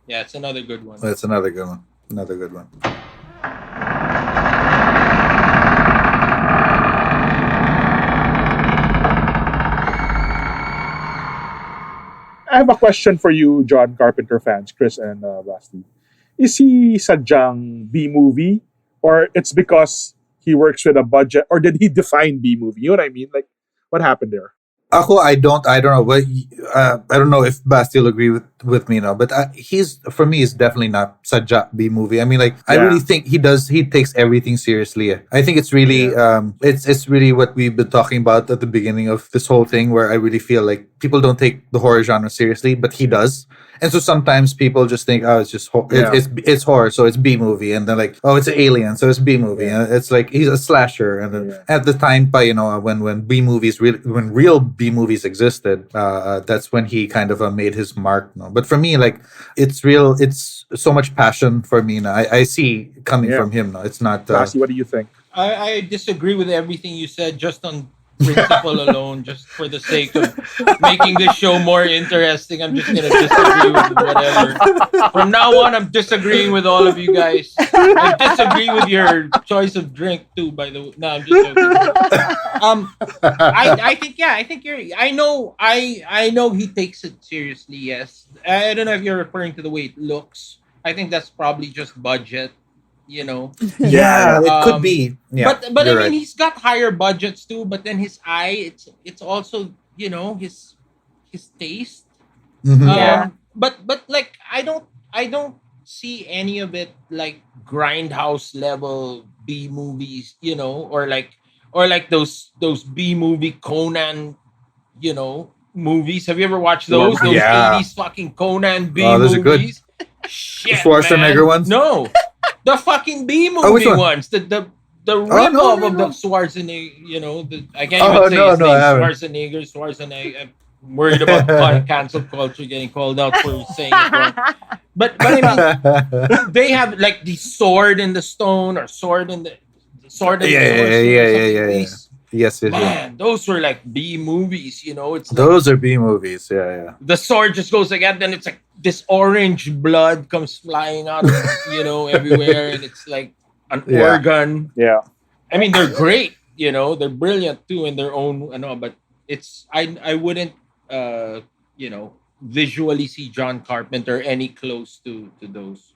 yeah, it's another good one. that's another good one. Another good one. I have a question for you, John Carpenter fans, Chris and Basti. Is he sadyang B movie, or it's because he works with a budget, or did he define B movie? You know what I mean? Like, what happened there? Ako, I don't know, but I don't know if Basti will agree with me now. But he's for me, is definitely not Sajak B movie. I mean, like I Yeah. really think he does. He takes everything seriously. I think it's really it's really what we've been talking about at the beginning of this whole thing, where I really feel like people don't take the horror genre seriously, but he does. And so sometimes people just think, oh, it's just Yeah. it's horror, so it's B movie, and then like, oh, it's an alien, so it's B movie. Yeah. And it's like he's a slasher. And then Yeah. at the time, when B movies when real B movies existed, that's when he kind of made his mark. No, but for me, like it's real. It's so much passion for me. Now I see coming Yeah. from him. No, it's not. Basti, what do you think? I disagree with everything you said just on principle alone, just for the sake of making this show more interesting. I'm just gonna disagree with whatever. From now on, I'm disagreeing with all of you guys. I disagree with your choice of drink too, by the way. No, I'm just joking. I think you're I know he takes it seriously, yes. I don't know if you're referring to the way it looks. I think that's probably just budget, you know. Yeah, it could Um, be. Yeah, but I you're mean, right. he's got higher budgets too. But then his eye, it's also, you know, his taste. Mhm. Yeah. But like I don't see any of it like grindhouse level B movies, you know, or like those B movie Conan, you know, movies. Have you ever watched those? Those Yeah. 80s fucking Conan B Oh, those are good. movies. Shit, Schwarzenegger man. ones? No, the fucking B Oh, which movie one? ones. The Oh, rip no, off no, of no. the Schwarzenegger. You know, I can't Oh, even say no, his no, name. I haven't. Schwarzenegger. I'm worried about cancel culture getting called out for saying it wrong. But I mean, they have like the sword in the stone or sword in the sword in Yeah, the yeah, sorcerer yeah, or yeah, something. yeah, yeah. These- Yes, yes, yes. Man, those were like B movies, you know. It's like Those are B movies. Yeah, yeah. the sword just goes like that, then it's like this orange blood comes flying out of, you know, everywhere, and it's like an Yeah. organ. Yeah. I mean, they're great, you know, they're brilliant too in their own, but it's I wouldn't you know, visually see John Carpenter any close to those.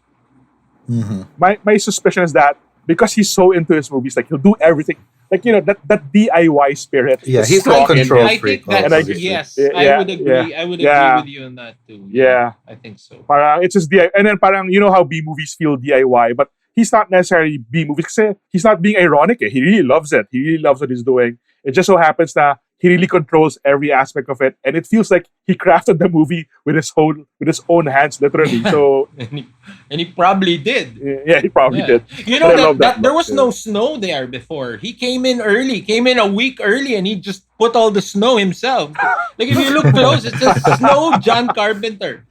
Mhm. My suspicion is that because he's so into his movies, like he'll do everything. Like, you know, that DIY spirit. Yeah, is he's strong like in control him. I freak. think that's obviously. yes. Yeah, I would agree. yeah, I would yeah. agree with you on that too. Yeah. I think so. Parang it's just DIY. And then parang, you know how B movies feel DIY, but he's not necessarily B movies kasi he's not being ironic. He really loves it. He really loves what he's doing. It just so happens that he really controls every aspect of it, and it feels like he crafted the movie with his own hands, literally. So and he probably did. yeah, he probably Yeah. did. You But I know love that there look, was no snow there before. He came in early, came in a week early, and he just put all the snow himself. Like if you look close, it says Snow John Carpenter.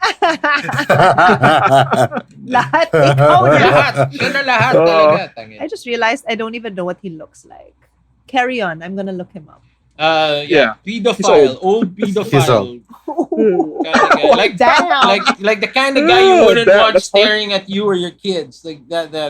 Lahat ikaw na. Lahat. Siya na lahat Oh. talaga. Tangin. I just realized I don't even know what he looks like. Carry on. I'm gonna look him up. Yeah. Pedophile, old He's pedophile. old. Kind of guy. Like Damn. like the kind of guy you wouldn't want that's hard. staring at you or your kids. Like that's Yeah.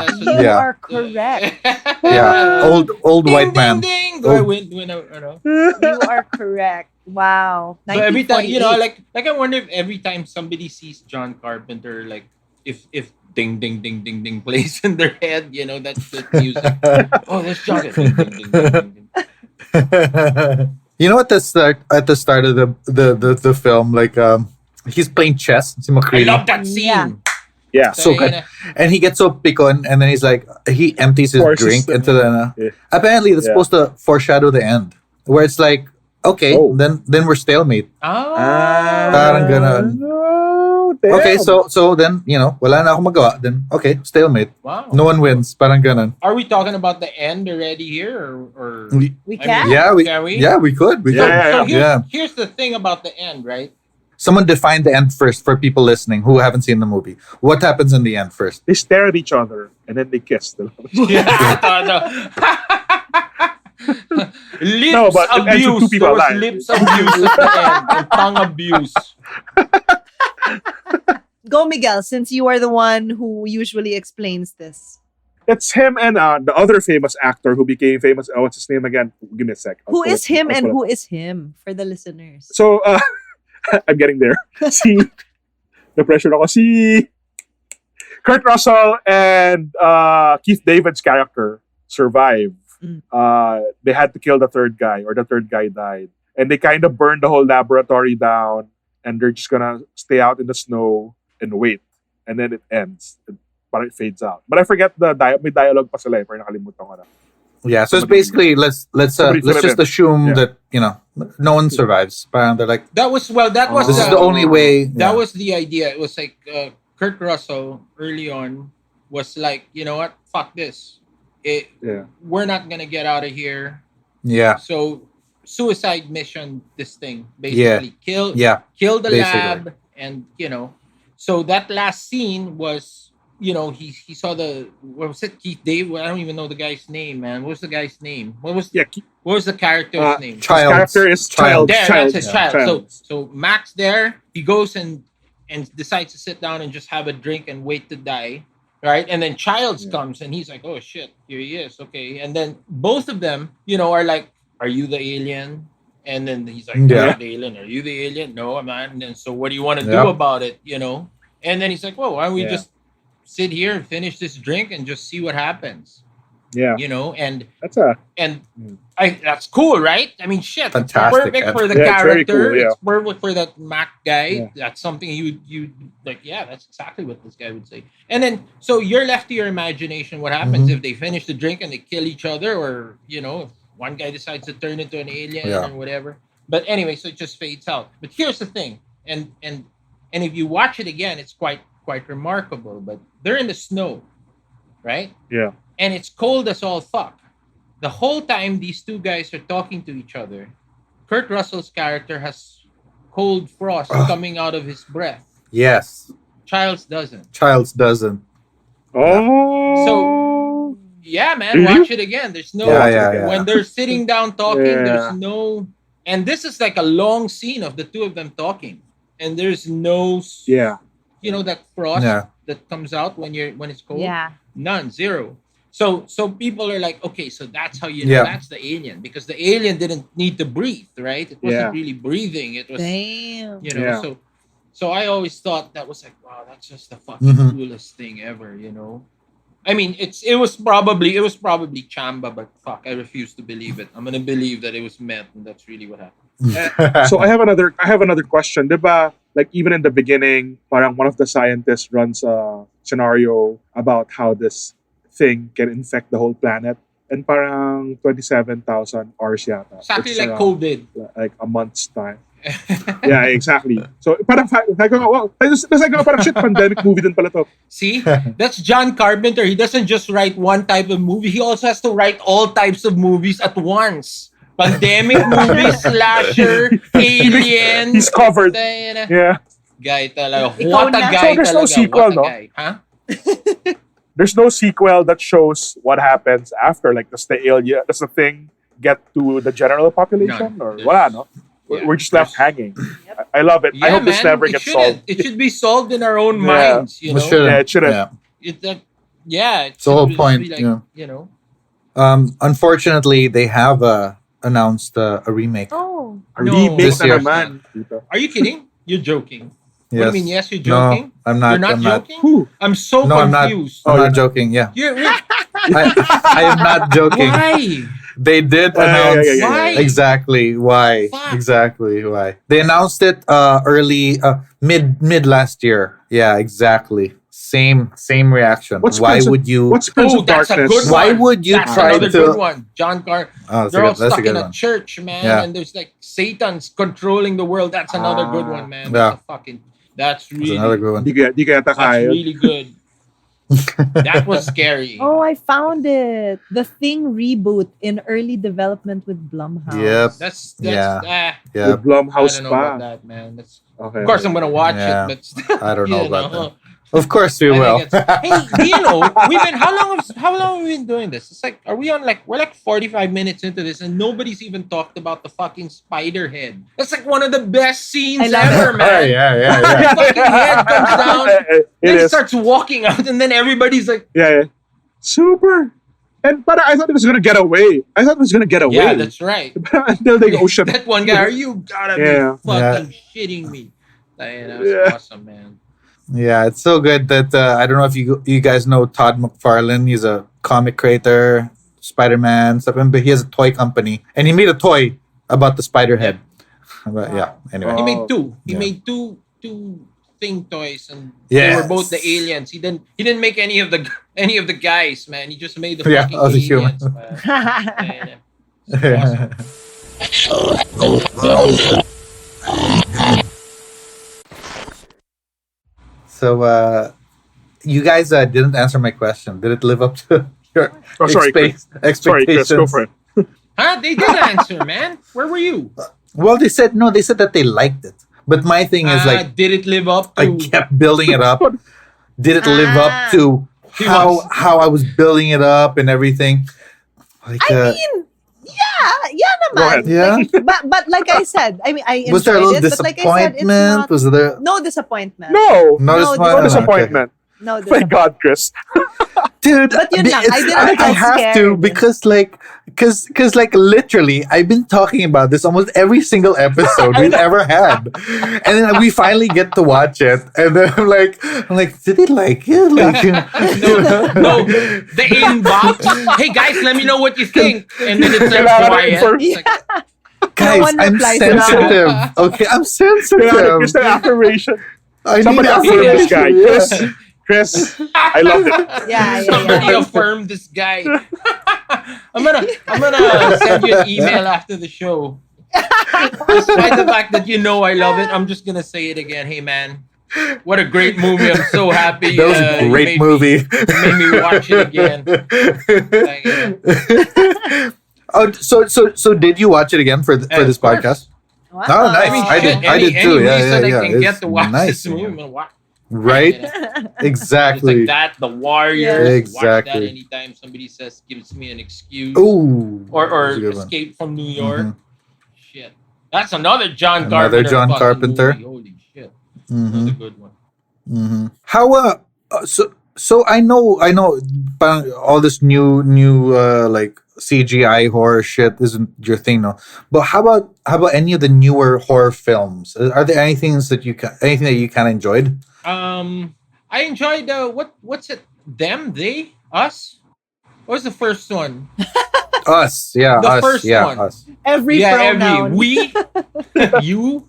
that's You Yeah. are correct. Yeah, old Ding, white man. Ding, ding. Old- When you know. You are correct. Wow. So every time, you know, 1948. like I wonder if every time somebody sees John Carpenter, like if ding ding ding ding ding plays in their head, you know, that's the music. Oh, that's John. Ding, ding, ding, ding, ding, ding. You know, at the start of the film, like he's playing chess. Si I McCready. love that scene. Yeah. So good. And he gets so picon, and then he's like, he empties his Forces drink the- into the. Yeah. Apparently, that's Yeah. supposed to foreshadow the end, where it's like, okay, Oh. then we're stalemate. Parang ganon. No, damn. Okay, so then wala na akong magawa. Then okay, stalemate. Wow. No one wins. Parang ganon. Are we talking about the end already here, or We I can. mean, Yeah, Can we? we could. We Yeah, could. So yeah. here's the thing about the end, right? Someone define the end first for people listening who haven't seen the movie. What happens in the end first? They stare at each other and then they kiss. Yeah, lips No, but it ends with abuse. two people There was alive. lips abuse at the end and tongue abuse. Go, Miguel, since you are the one who usually explains this. It's him and the other famous actor who became famous. Oh, what's his name again? Give me a sec. Who is him and who is him for the listeners? So, I'm getting there. See, the pressure ako. See, Kurt Russell and Keith David's character survive. They had to kill the third guy, or the third guy died. And they kind of burned the whole laboratory down, and they're just gonna stay out in the snow and wait. And then it ends. Parang it fades out. But I forget may dialogue pa sila, pero nakalimutan ko na. Yeah, so it's basically let's just assume that no one survives. Parang they're like, That was this is the only way. That was the idea. It was like Kurt Russell early on was like, you know what? Fuck this. We're not gonna get out of here. Yeah. So suicide mission. This thing basically kill the basically. lab, and So that last scene was. He saw what was it? Keith David. I don't even know the guy's name, man. What was the guy's name? What was the character's name? His character is Child. That's his child. So Max there, he goes and decides to sit down and just have a drink and wait to die, right? And then Childs comes and he's like, oh shit, here he is. Okay, and then both of them, are like, are you the alien? And then he's like, I'm not the alien. Are you the alien? No, I'm not. And then so what do you want to do about it? And then he's like, well, why don't we just sit here and finish this drink and just see what happens. Yeah. And that's cool, right? I mean, shit. Fantastic. It's perfect for the character. Cool, It's perfect for that Mac guy. Yeah. That's something you like, that's exactly what this guy would say. And then, so you're left to your imagination. What happens if they finish the drink and they kill each other, or, if one guy decides to turn into an alien or whatever. But anyway, so it just fades out. But here's the thing. And if you watch it again, it's quite remarkable, but they're in the snow, right? Yeah. And it's cold as all fuck. The whole time these two guys are talking to each other, Kurt Russell's character has cold frost coming out of his breath. Yes. Childs doesn't. Oh. So, yeah, man, watch it again. There's no... When they're sitting down talking, there's no... And this is like a long scene of the two of them talking. And there's no... Yeah. That frost that comes out when it's cold? Yeah. None, zero. So people are like, okay, so that's how you know that's the alien, because the alien didn't need to breathe, right? It wasn't really breathing. It was, So I always thought that was like, wow, that's just the fucking coolest thing ever, I mean, it was probably Chamba, but fuck, I refuse to believe it. I'm gonna believe that it was meant, and that's really what happened. So I have another question. Diba, like even in the beginning, parang one of the scientists runs a scenario about how this thing can infect the whole planet, and parang 27,000 hours yata. Exactly like COVID. Like a month's time. Yeah, exactly. So parang parang shit, pandemic movie din pala to. See, that's John Carpenter. He doesn't just write one type of movie. He also has to write all types of movies at once. Pandemic movie, slasher, alien. He's covered. Yeah. Guy talaga. What a guy. So there's no sequel, no? Huh? There's no sequel that shows what happens after. Like, does the thing get to the general population? None. Or wala, no? Yeah, we're just left hanging. I love it. Yeah, I hope this never gets solved. It should be solved in our own minds, It shouldn't. Yeah, it shouldn't. It's the whole point. Unfortunately, they have announced a remake. Oh. A remake This na year. naman. Are you kidding? You're joking. What do Yes. you mean, yes, you're joking? No, I'm not. You're not I'm not. joking? Who? I'm so No, I'm not. confused. I'm not joking. Yeah, You're, I am not joking. why? They did announce Why? exactly why. Fuck. Exactly why. They announced it early, mid last year. Yeah, exactly. Same reaction. Why would you? What's Prince Oh, of that's a Darkness? good one. Why would you That's try another to? good one. John Carr. Oh, They're all that's a stuck good in a one. church, man, Yeah. and there's like Satan's controlling the world. That's another good one, man. Yeah. That's really That's another good one. Di kaya that's tayo. really good. That was scary. Oh, I found it. The Thing reboot in early development with Blumhouse. Yep. That's Yeah. The Yeah. I Blumhouse don't know about pa. that, man. That's Okay. of course I'm gonna watch Yeah. it, but still, I don't know you about that. Of course we I will. think hey, do you know how long have we been doing this? It's like we're like 45 minutes into this and nobody's even talked about the fucking spider head. That's like one of the best scenes I love ever, it. man. yeah. The fucking head comes down, It then it is. starts walking out, and then everybody's like, Yeah. Super. And but I thought it was gonna get away. yeah, that's right. Until they go, oh shit. That one guy, are you gotta Yeah. be fucking shitting me? Like, that was Yeah. awesome, man. Yeah, it's so good that I don't know if you guys know Todd McFarlane. He's a comic creator, Spider-Man stuff, but he has a toy company, and he made a toy about the spider head. But yeah, anyway. He made two. He Yeah. made two thing toys, and Yes. they were both the aliens. He didn't make any of the guys, man. He just made the Yeah, fucking of the aliens, humans. man. Yeah. It's awesome. So you guys didn't answer my question. Did it live up to your Oh, sorry, Chris. expectations? Sorry, Chris, go for it. Huh? They did answer, man. Where were you? Well, they said that they liked it. But my thing is like Did it live up to? I kept building it up. Did it live up to He how was- how I was building it up and everything? Like, I mean, yeah, Go ahead. naman. yeah. But like I said, I mean, I enjoyed Was there a little it, but like I said, it's disappointment? not, Was there no disappointment. No. no No, No disappointment? disappointment. No My disappointment. God, Chris. Dude, But yun lang, I it's- didn't I get have to scared. because like literally I've been talking about this almost every single episode we've ever had, and then we finally get to watch it, and then I'm like, did they like it? Like, No, the inbox. Hey guys, let me know what you think. And then it's like Kailangan quiet. for- It's like, guys, one I'm replies at all. sensitive. Okay, I'm Chris, the sensitive. affirmation. I Somebody need affirm this guy. affirmation. Chris, I love it. Yeah. Somebody affirm this guy. I'm gonna send you an email after the show. Despite the fact that you know I love it, I'm just gonna say it again. Hey man, what a great movie! I'm so happy. That was a you great made movie. You made me watch it again. Like, Oh, so did you watch it again for this of course. podcast? Wow. Oh, nice. I shit, did. I did too. Any Yeah, reason yeah, I can yeah. get It's to watch nice. this movie, I'm gonna watch. Right? Yeah. Exactly. It's like that. The Warriors. Exactly. Watch that anytime somebody gives me an excuse. Ooh. Or That's a good one. Escape from New York. Mhm. Shit. That's another John Another Carpenter. John fucking Carpenter. movie. Holy shit. Mhm. That's a good one. Mm-hmm. How so I know parang all this new like CGI horror shit isn't your thing, no. But how about any of the newer horror films? Are there anything that you kind of enjoyed? I enjoyed what's it? Them, they, us. What was the first one? Us, yeah, The us, first yeah, one. us. Every pronoun. we, you.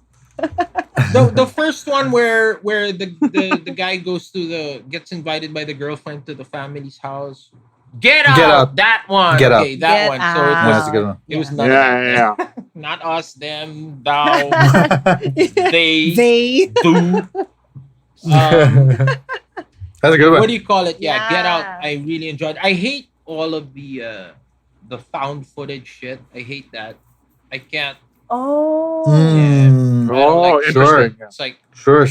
The first one where the guy gets invited by the girlfriend to the family's house. Get out. That one. Get Out. Okay, that Get one. Out. So Yeah, that's a good one. it was Yeah. none of that. Yeah. Not us, them, thou, they, They. do. That's a good one. What do you call it? Yeah, Get Out. Yeah. I really enjoyed. I hate all of the found footage shit. I hate that. I can't. Oh. Mm, I don't Oh, like shit. interesting. It's like sure.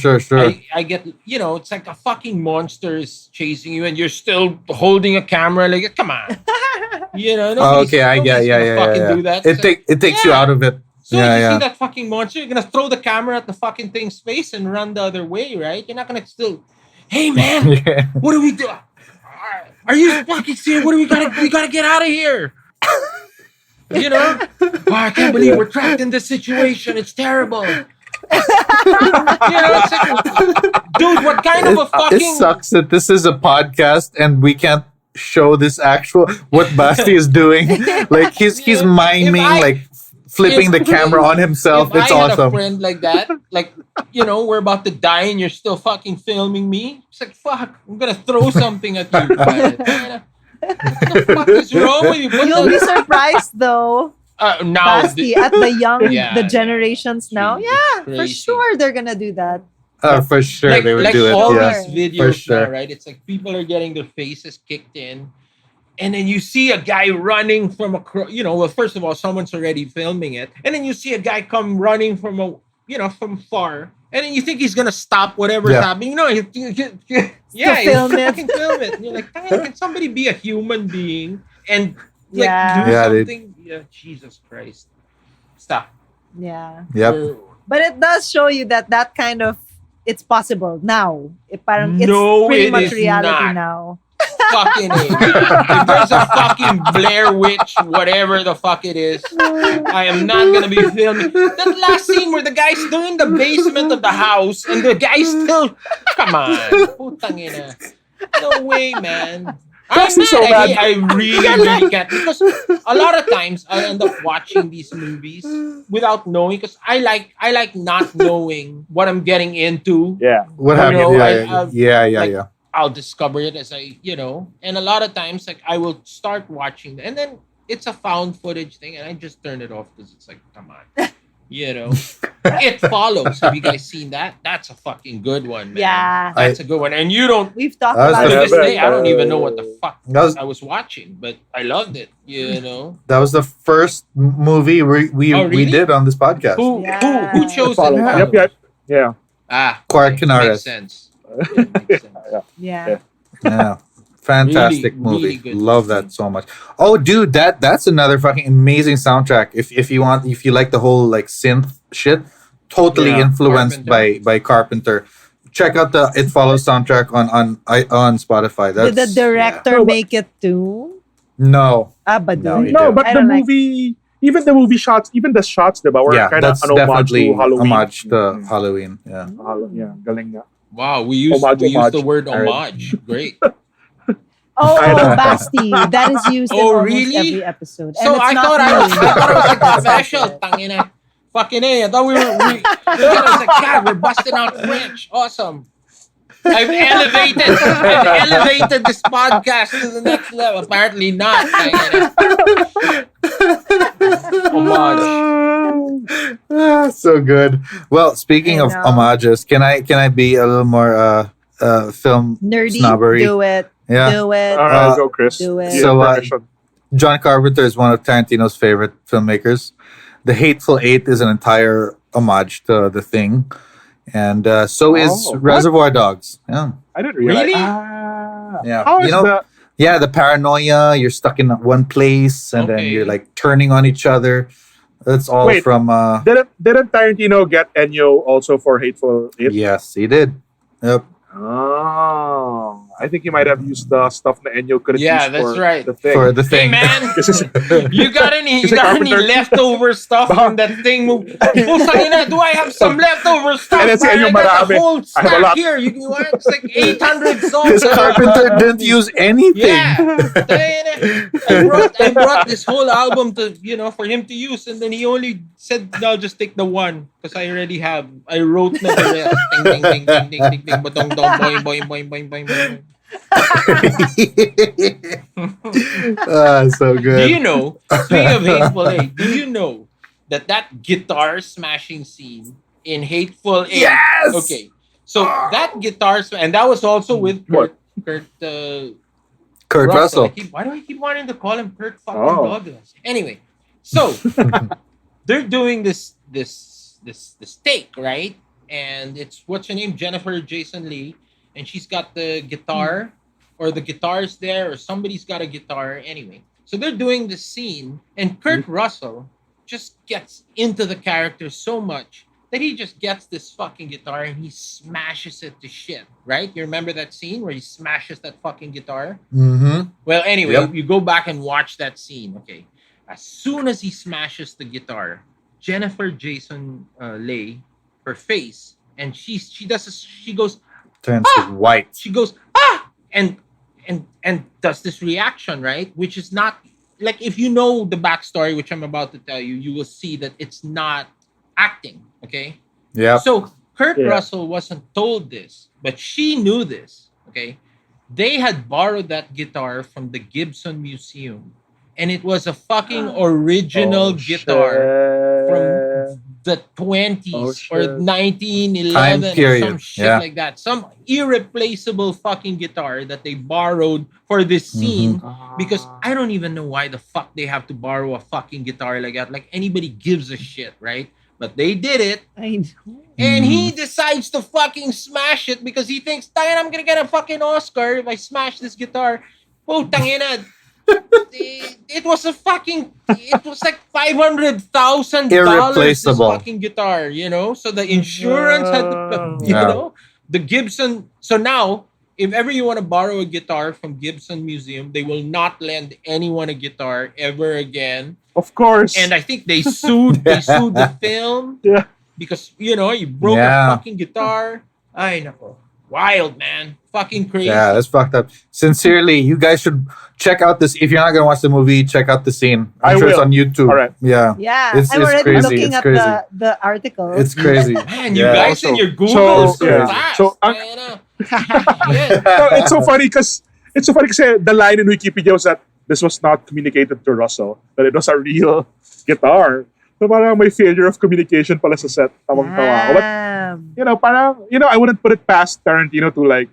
I get, it's like a fucking monster is chasing you and you're still holding a camera. Like, come on. Oh, Nobody's- okay, I get, nobody's yeah. gonna fucking do that. It takes you Yeah. out of it. So you Yeah. see that fucking monster, you're gonna throw the camera at the fucking thing's face and run the other way, right? You're not gonna still, hey man, Yeah. what do we do? Are you fucking serious? What do we gotta get out of here? Oh, I can't believe we're trapped in this situation. It's terrible. It's like, dude, what kind of a It fucking sucks that this is a podcast and we can't show this actual what Basti is doing. Like he's miming, If I- like flipping the camera on himself. if It's I had a awesome. friend like that, like, we're about to die and you're still fucking filming me. It's like, fuck, I'm gonna throw something at you. What the fuck is wrong with you? You'll be surprised though, Now, Basti, at the young, Yeah, the generations now. it's Yeah, for crazy. sure they're gonna do that. For sure, like they would like do it. all Yeah, these videos sure. now, right? It's like people are getting their faces kicked in, and then you see a guy running from well, first of all, someone's already filming it, and then you see a guy come running from from far, and then you think he's gonna stop whatever's Yeah. happening. No, you film it. fucking film it. And you're like, can somebody be a human being and like Yeah. do Yeah, dude. something? Yeah, Jesus Christ, stop. Yeah. Yep. But it does show you that kind of it's possible now. It's No, pretty it much is reality not. now. Fucking A, man. If there's a fucking Blair Witch, whatever the fuck it is, I am not gonna be filming. That last scene where the guy's still in the basement of the house and the guy's still, come on, putang ina. No way, man. I'm That's so mad. bad. I really can't, because a lot of times I end up watching these movies without knowing, because I like not knowing what I'm getting into. Yeah. What You happened? know, Yeah, like, yeah. I'll discover it as and a lot of times like I will start watching and then it's a found footage thing and I just turn it off because it's like, come on, It Follows. Have you guys seen that? That's a fucking good one, man. Yeah. That's a good one. And you don't, We've talked That was about to the- it. this day, I don't even know what the fuck That was I was watching, but I loved it, that was the first movie we Oh, really? did on this podcast. Who chose Follow. it? Yep. Yeah. Quark okay, Canaris. makes sense. Yeah, makes sense. Yeah. Yeah. Fantastic Really, movie. really good. Love that so much. Oh, dude, that's another fucking amazing soundtrack. If you like the whole like synth shit, totally Yeah. influenced by Carpenter. Check out the It Follows soundtrack on Spotify. Did the That's director No, but- make it too? no. But No, he No, did. but I the don't like- movie, even the movie shots, even the shots, diba, were Yeah, kind of that's an homage definitely to Halloween. homage to Mhm. Halloween. Yeah. Yeah, galing nga. Wow, we used Homage. the word Aaron. homage. Great. Oh, I know. Basti. That is used in Oh, almost really? every episode. So and it's I not thought new. I thought it was like a special. Tangina. Fucking A. I thought we I was like, God, we're busting out French. Awesome. I've elevated this podcast to the next level. Apparently not. Homage. So good. Well, speaking I of know. homages, can I be a little more film Nerdy. snobbery? Do it. Yeah. Do it. All right, Uh, go, Chris. do it. You So, have permission. John Carpenter is one of Tarantino's favorite filmmakers. The Hateful Eight is an entire homage to The Thing, and so is what? Reservoir Dogs. Yeah, I didn't realize. Really? yeah. How is the? Yeah, the paranoia. You're stuck in one place, and then Okay. you're like turning on each other. That's all Wait. from. Didn't Tarantino get Ennio also for Hateful Eight? Yes, he did. Yep. Oh, I think he might have used the stuff that Ennio could have Yeah, used that's for right. the thing. For The Hey Thing. man, This is- you got any Kasi Carpenter- leftover stuff from that thing? Do I have some leftover stuff? And then si man? Ennio I got marami. a whole I have a stack lot. here. You can want it's like 800 songs. Because Carpenter didn't use anything. Yeah. I brought this whole album to for him to use, and then he only said, "No, just take the one because I already have. I wrote na the rest. Ding ding ding ding ding ding ding, botong dong boing boing boing boing boing boing." So good. Do you know? Speaking of Hateful Eight, do you know that guitar smashing scene in Hateful Eight? Yes! Okay, so that guitar and that was also with What? Kurt Kurt Russell. Why do I keep wanting to call him Kurt fucking Oh. Douglas? Anyway, so they're doing this take, right? And it's what's her name? Jennifer Jason Leigh, and she's got the guitar, or the guitar's there, or somebody's got a guitar. Anyway, so they're doing this scene, and Kurt Russell just gets into the character so much that he just gets this fucking guitar and he smashes it to shit, right? You remember that scene where he smashes that fucking guitar? Mm-hmm. Well, anyway, Yep. you go back and watch that scene, okay? As soon as he smashes the guitar, Jennifer Jason Leigh, her face, and she goes, Turns white. she goes, and does this reaction, right? Which is not, like, if you know the backstory, which I'm about to tell you, you will see that it's not acting, okay? Yeah. So Kurt Yeah. Russell wasn't told this, but she knew this, okay? They had borrowed that guitar from the Gibson Museum, and it was a fucking original guitar from the 20s Oh, or shit. 1911 Time or period. some shit Yeah. like that. Some irreplaceable fucking guitar that they borrowed for this scene. Because I don't even know why the fuck they have to borrow a fucking guitar like that. Like anybody gives a shit, right? But they did it. I know. And he decides to fucking smash it because he thinks, tangin, I'm gonna get a fucking Oscar if I smash this guitar. Oh, tangina. It was like $500,000 this Irreplaceable. fucking guitar, you know? So the insurance had to, you Yeah. know? The Gibson. So now, if ever you want to borrow a guitar from Gibson Museum, they will not lend anyone a guitar ever again. Of course. And I think they sued the film Yeah. because you broke Yeah. a fucking guitar. I know. Wild, man. Fucking crazy. Yeah, that's fucked up. Sincerely, you guys should check out this. If you're not gonna watch the movie, check out the scene. I'm I sure it's will. on YouTube. All right. Yeah. Yeah, It's I'm already crazy. looking It's at crazy. the article. It's crazy. Man, you Yeah. guys and Also- your Google so- is so yeah. fast. So, Shit. No, it's so funny because the line in Wikipedia was that this was not communicated to Russell, that it was a real guitar. So parang may failure of communication pala sa set. Tawang-tawa ako. But, Damn. I wouldn't put it past Tarantino to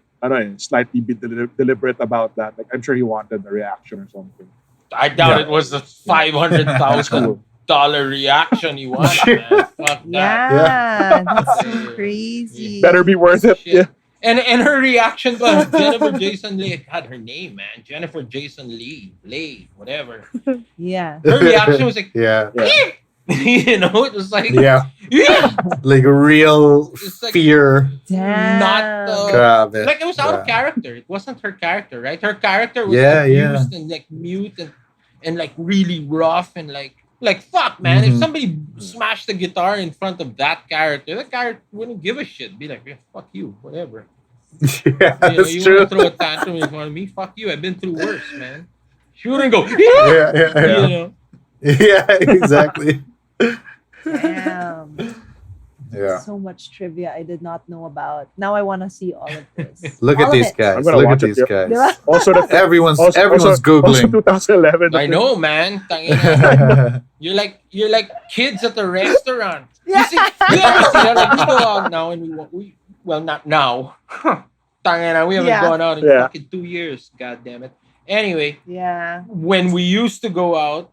slightly be deliberate about that. Like, I'm sure he wanted a reaction or something. I doubt it was the $500,000 reaction you wanted, man. Fuck that. Yeah, that's so crazy. Better be worth it. Shit. Yeah. And her reaction was Jennifer Jason Leigh. God, her name, man. Jennifer Jason Leigh, whatever. Yeah. Her reaction was like, Yeah. it was like, Yeah. Like a real It's like- fear. Damn. not Grabe. like it was out of Yeah. character. It wasn't her character, right? Her character was Yeah, abused and like mute and like really rough and like fuck, man. If Mhm. somebody smashed the guitar in front of that character wouldn't give a shit. Be like, yeah, fuck you, whatever. Yeah, that's You true. want to throw a tantrum in front of me? Fuck you. I've been through worse, man. She wouldn't go, Yeah, yeah, you yeah. know. Yeah, exactly. Damn. Yeah. So much trivia I did not know about. Now I want to see all of this. Look All at of these it. guys. I'm gonna Look at watch it, these yep. guys. Diba? Also, Everyone's also Googling. 2011. I know, man. Tangina. You're like kids at a restaurant. Yeah. You ever see that? Like we go out now and well, not now. Tangina, we haven't Yeah. gone out in Yeah. fucking 2 years. God damn it. Anyway, Yeah. when we used to go out,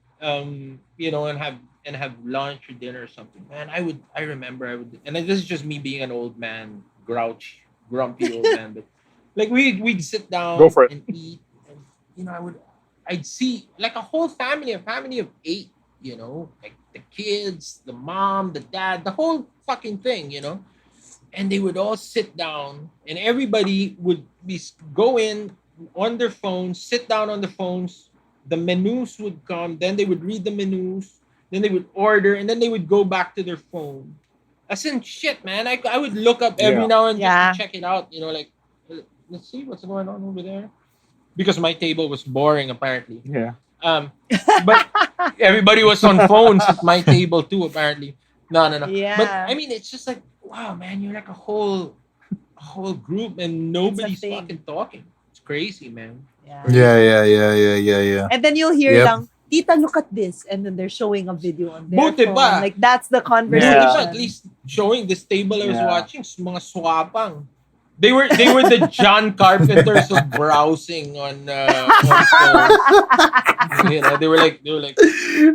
and have lunch or dinner or something, man, I remember I would, and this is just me being an old man, grumpy old man, but like we'd sit down Go for it. and eat, and I'd see like a family of 8, like the kids, the mom, the dad, the whole fucking thing, and they would all sit down, and everybody would go in on their phones, sit down on the phones. The menus would come, then they would read the menus, then they would order, and then they would go back to their phone. As in shit, man. I would look up every Yeah. now and Yeah. just to check it out. Like, let's see what's going on over there. Because my table was boring, apparently. Yeah. But everybody was on phones at my table too, apparently. No. Yeah. But I mean, it's just like, wow, man, you're like a whole group and nobody's thing. fucking talking. It's crazy, man. Yeah. Yeah. And then you'll hear Yep. lang, Tita, look at this. And then they're showing a video on their Buti phone. pa. Like, that's the conversation. Yeah. At least showing this table I was Yeah. watching, mga swapang. They were the John Carpenters of browsing on phone. They were like,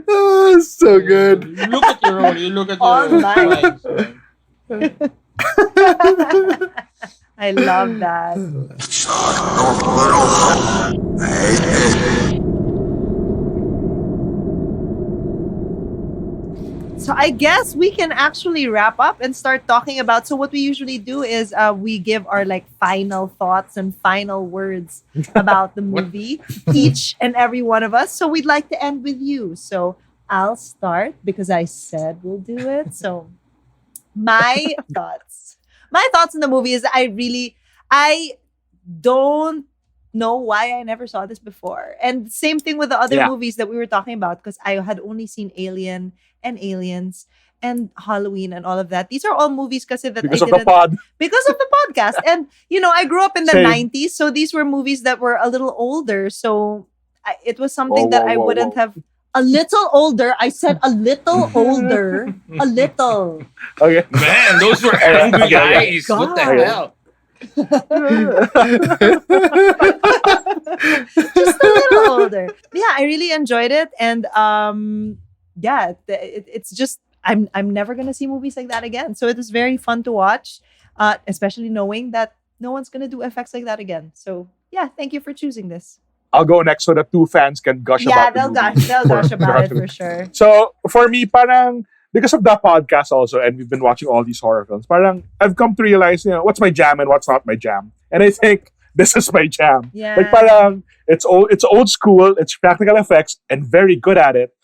Oh, so good. You look at your own. You look at your Online. own. Lives, man. I love that. So I guess we can actually wrap up and start talking about. So what we usually do is we give our final thoughts and final words about the movie, each and every one of us. So we'd like to end with you. So I'll start because I said we'll do it. So my thoughts on the movie is I don't know why I never saw this before. And same thing with the other Yeah. movies that we were talking about, because I had only seen Alien and Aliens and Halloween and all of that. These are all movies kasi that Because I of the didn't pod. because of the podcast. And I grew up in the Same. 90s, so these were movies that were a little older. So it was something that I wouldn't have A little older. I said a little older. A little. Okay. Man, those were angry Okay, okay. eyes. What the God. hell? Just a little older. Yeah, I really enjoyed it, and yeah, it's just I'm never gonna see movies like that again. So it was very fun to watch, especially knowing that no one's gonna do effects like that again. So yeah, thank you for choosing this. I'll go next so the two fans can gush Yeah, about the they'll movie. gush about it for sure. So for me, parang because of the podcast also, and we've been watching all these horror films, parang I've come to realize, what's my jam and what's not my jam. And I think this is my jam. Yeah. Like parang it's old school, it's practical effects, and very good at it.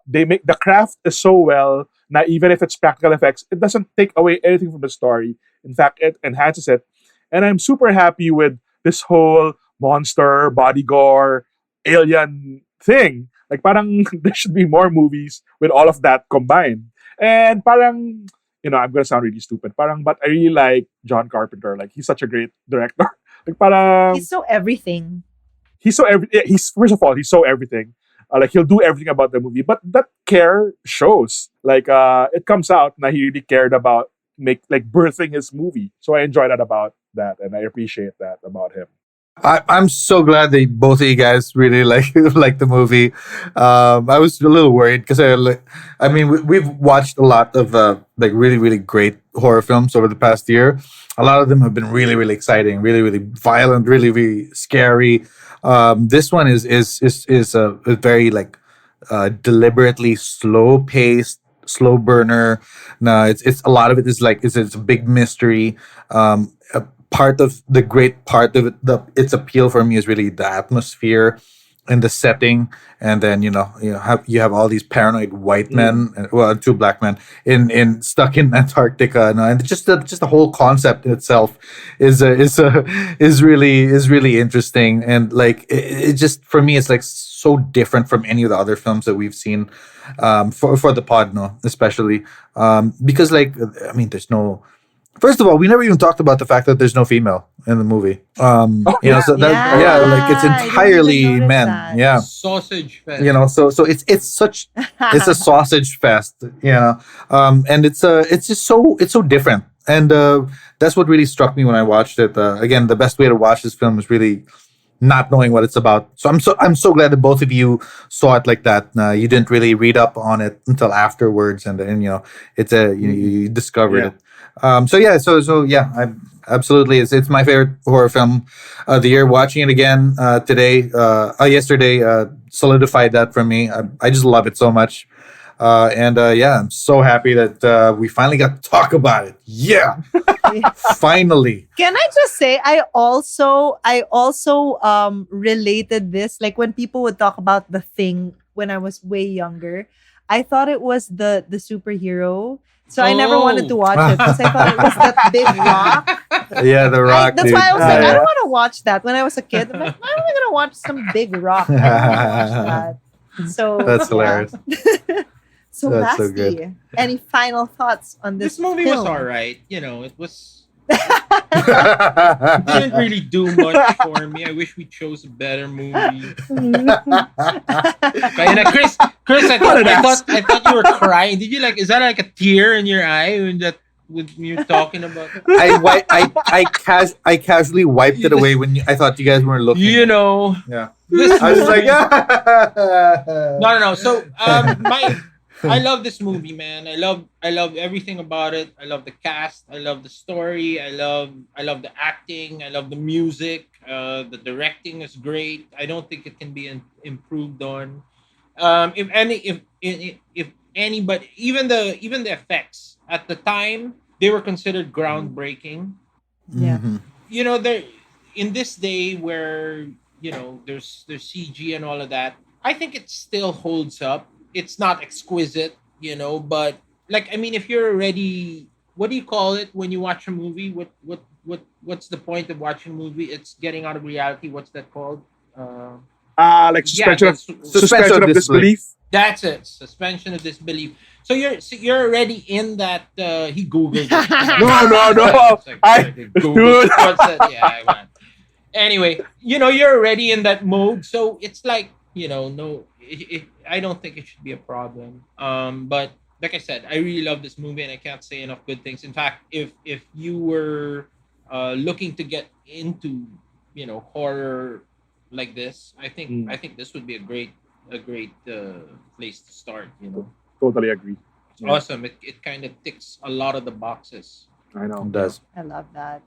They make the craft is so well. Now, even if it's practical effects, it doesn't take away anything from the story. In fact, it enhances it. And I'm super happy with this whole monster, body gore, alien thing. Like parang there should be more movies with all of that combined. And parang, I'm gonna sound really stupid. Parang, but I really like John Carpenter. Like he's such a great director. Like parang He's so everything. he's so he's first of all he's so everything. Like he'll do everything about the movie, but that care shows. Like it comes out that he really cared about birthing his movie. So I enjoy that about that, and I appreciate that about him. I'm so glad that both of you guys really like the movie. I was a little worried because we've watched a lot of really really great horror films over the past year. A lot of them have been really really exciting, really really violent, really really scary. This one is a very deliberately slow paced, slow burner. No, it's a lot of it is it's a big mystery. Part of the great part of its appeal for me is really the atmosphere and the setting, and then you have all these paranoid white men, and two black men in stuck in Antarctica, and just the whole concept in itself is really interesting, and it just for me it's so different from any of the other films that we've seen for the pod, especially because there's no. First of all, we never even talked about the fact that there's no female in the movie. It's entirely notice men. that. Yeah, Sausage fest. so it's a sausage fest. And it's just so different, and that's what really struck me when I watched it. Again, the best way to watch this film is really not knowing what it's about. So I'm so glad that both of you saw it like that. You didn't really read up on it until afterwards, and it's you discovered it. I absolutely it's my favorite horror film of the year. Watching it again yesterday solidified that for me. I just love it so much. I'm so happy that we finally got to talk about it. Yeah, finally. Can I just say I also related this, like when people would talk about The Thing when I was way younger, I thought it was the superhero. So I never wanted to watch it because I thought it was that big rock. Yeah, the rock. That's why I was like, I don't want to watch that. When I was a kid, I'm like, why am I going to watch some big rock? I don't want to watch that. So that's hilarious. So That's so Basti, good. any final thoughts on this movie film? was all right. It was. It didn't really do much for me. I wish we chose a better movie. Chris, I thought you were crying. Did you is that like a tear in your eye when you were talking about it? I casually wiped it away when I thought you guys weren't looking. Yeah. This I was like, No. So I love this movie, man. I love everything about it. I love the cast. I love the story. I love the acting. I love the music. The directing is great. I don't think it can be improved on. If anybody, even the effects at the time, they were considered groundbreaking. Yeah. There in this day where there's CG and all of that, I think it still holds up. It's not exquisite, but if you're already, what do you call it when you watch a movie? What's the point of watching a movie? It's getting out of reality. What's that called? Suspension of disbelief. That's it. Suspension of disbelief. So you're already in that. He googled. It. No. Dude. What's that? Yeah. Anyway, you're already in that mode. So it's no. I don't think it should be a problem. But like I said, I really love this movie, and I can't say enough good things. In fact, if you were looking to get into horror like this, I think this would be a great place to start. Totally agree. It's awesome. It kind of ticks a lot of the boxes. I know. It does. I love that.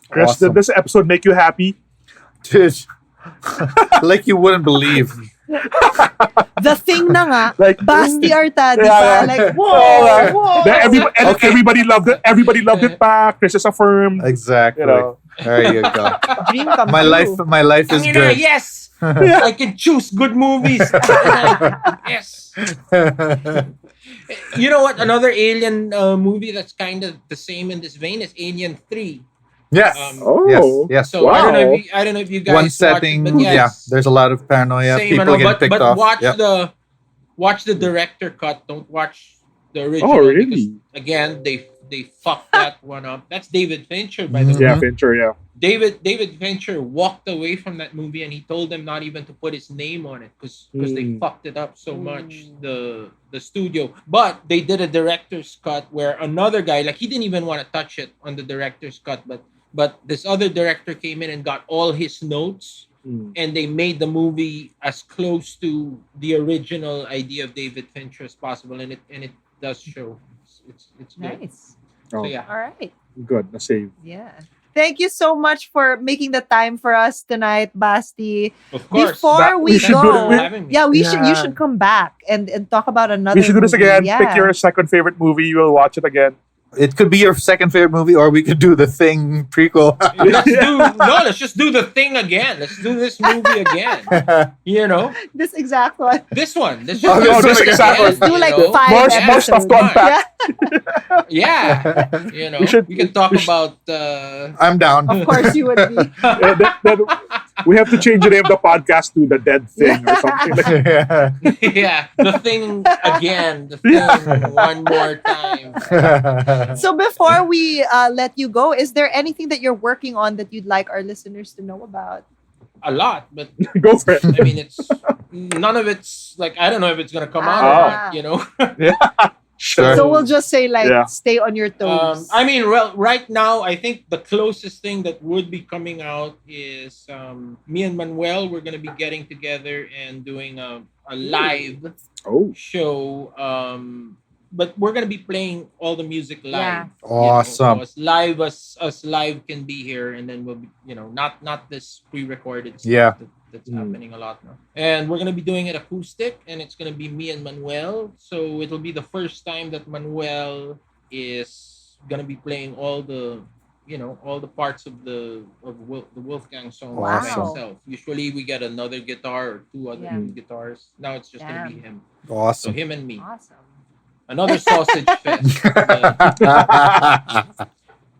Chris, Awesome. did this episode make you happy? Dude, like you wouldn't believe. The thing na nga, Like- Basti Artadi Yeah, pa. yeah. Like, whoa. Everybody loved it. Everybody loved it back. Chris is affirmed. Exactly. There you go. Dream come My true. life is good. Yes, I can choose good movies. Yes. You know what? Another Alien movie that's kind of the same in this vein is Alien 3. Yes. Oh. Yes. So I don't know if you guys One watched setting. it, but Yeah. There's a lot of paranoia. same, People get picked but off. watch Yep. watch the director cut. Don't watch the original. Oh, Because, really? again, they fucked that one up. That's David Fincher, by the way. Yeah, Fincher, yeah. David Fincher walked away from that movie, and he told them not even to put his name on it because they fucked it up so much, the studio. But they did a director's cut where another guy, like, he didn't even want to touch it on the director's cut, but this other director came in and got all his notes, and they made the movie as close to the original idea of David Fincher as possible, and it does show. It's good. Nice. Oh, So yeah. All right. good. A save. Yeah. Thank you so much for making the time for us tonight, Basti. Of course. Before we should do go, it. Having me. yeah, you Yeah. should come back and talk about another. We should do this movie. again. Yeah. Pick your second favorite movie. You will watch it again. It could be your second favorite movie, or we could do the Thing prequel. Let's just do the thing again. Let's do this movie again. This exact one. This one. This Oh, just this do it exact again, one. Let's do like you know? 5 More episodes. stuff to unpack. Yeah. We should- we can talk we should- about I'm down. Of course you would be. Then we have to change the name of the podcast to The Dead Thing or something. Like, Yeah. yeah, the thing again, the thing one more time. So before we let you go, is there anything that you're working on that you'd like our listeners to know about? A lot, but go for it. I mean, it's none of it's like I don't know if it's gonna come out or Ah. not. Sure. So we'll just say Yeah. stay on your toes. I mean, well, right now, I think the closest thing that would be coming out is me and Manuel. We're gonna be getting together and doing a live Oh. show. But we're gonna be playing all the music live. Yeah. Awesome. So as live as live can be here, and then we'll be, not this pre-recorded stuff Yeah. that's happening a lot now. And we're gonna be doing it acoustic, and it's gonna be me and Manuel. So it'll be the first time that Manuel is gonna be playing all the parts of the Wolfgang song by Wow. himself. Usually we get another guitar or two other Yeah. guitars. Now it's just gonna be him. So Awesome. him and me. Awesome. Another sausage fest.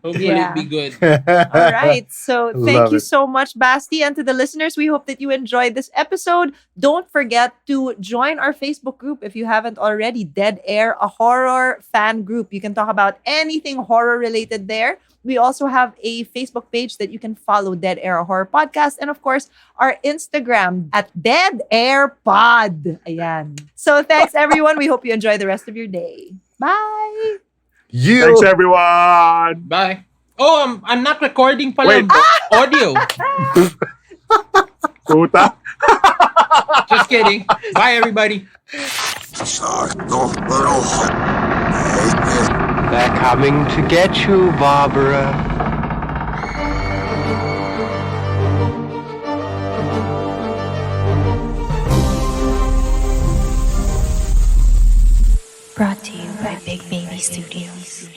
Hopefully Yeah. it'll be good. All right. So thank Love you it. so much, Basti. And to the listeners, we hope that you enjoyed this episode. Don't forget to join our Facebook group if you haven't already. Dead Air, a horror fan group. You can talk about anything horror related there. We also have a Facebook page that you can follow, Dead Air, a horror podcast. And of course, our Instagram at Dead Air Pod. Ayan. So thanks, everyone. We hope you enjoy the rest of your day. Bye. Thanks, everyone. Bye. Oh, I'm not recording pala. Wait. Audio. Puta. Just kidding. Bye, everybody. Sakto, pero They're coming to get you, Barbara. Brought to you by Big Baby Studios.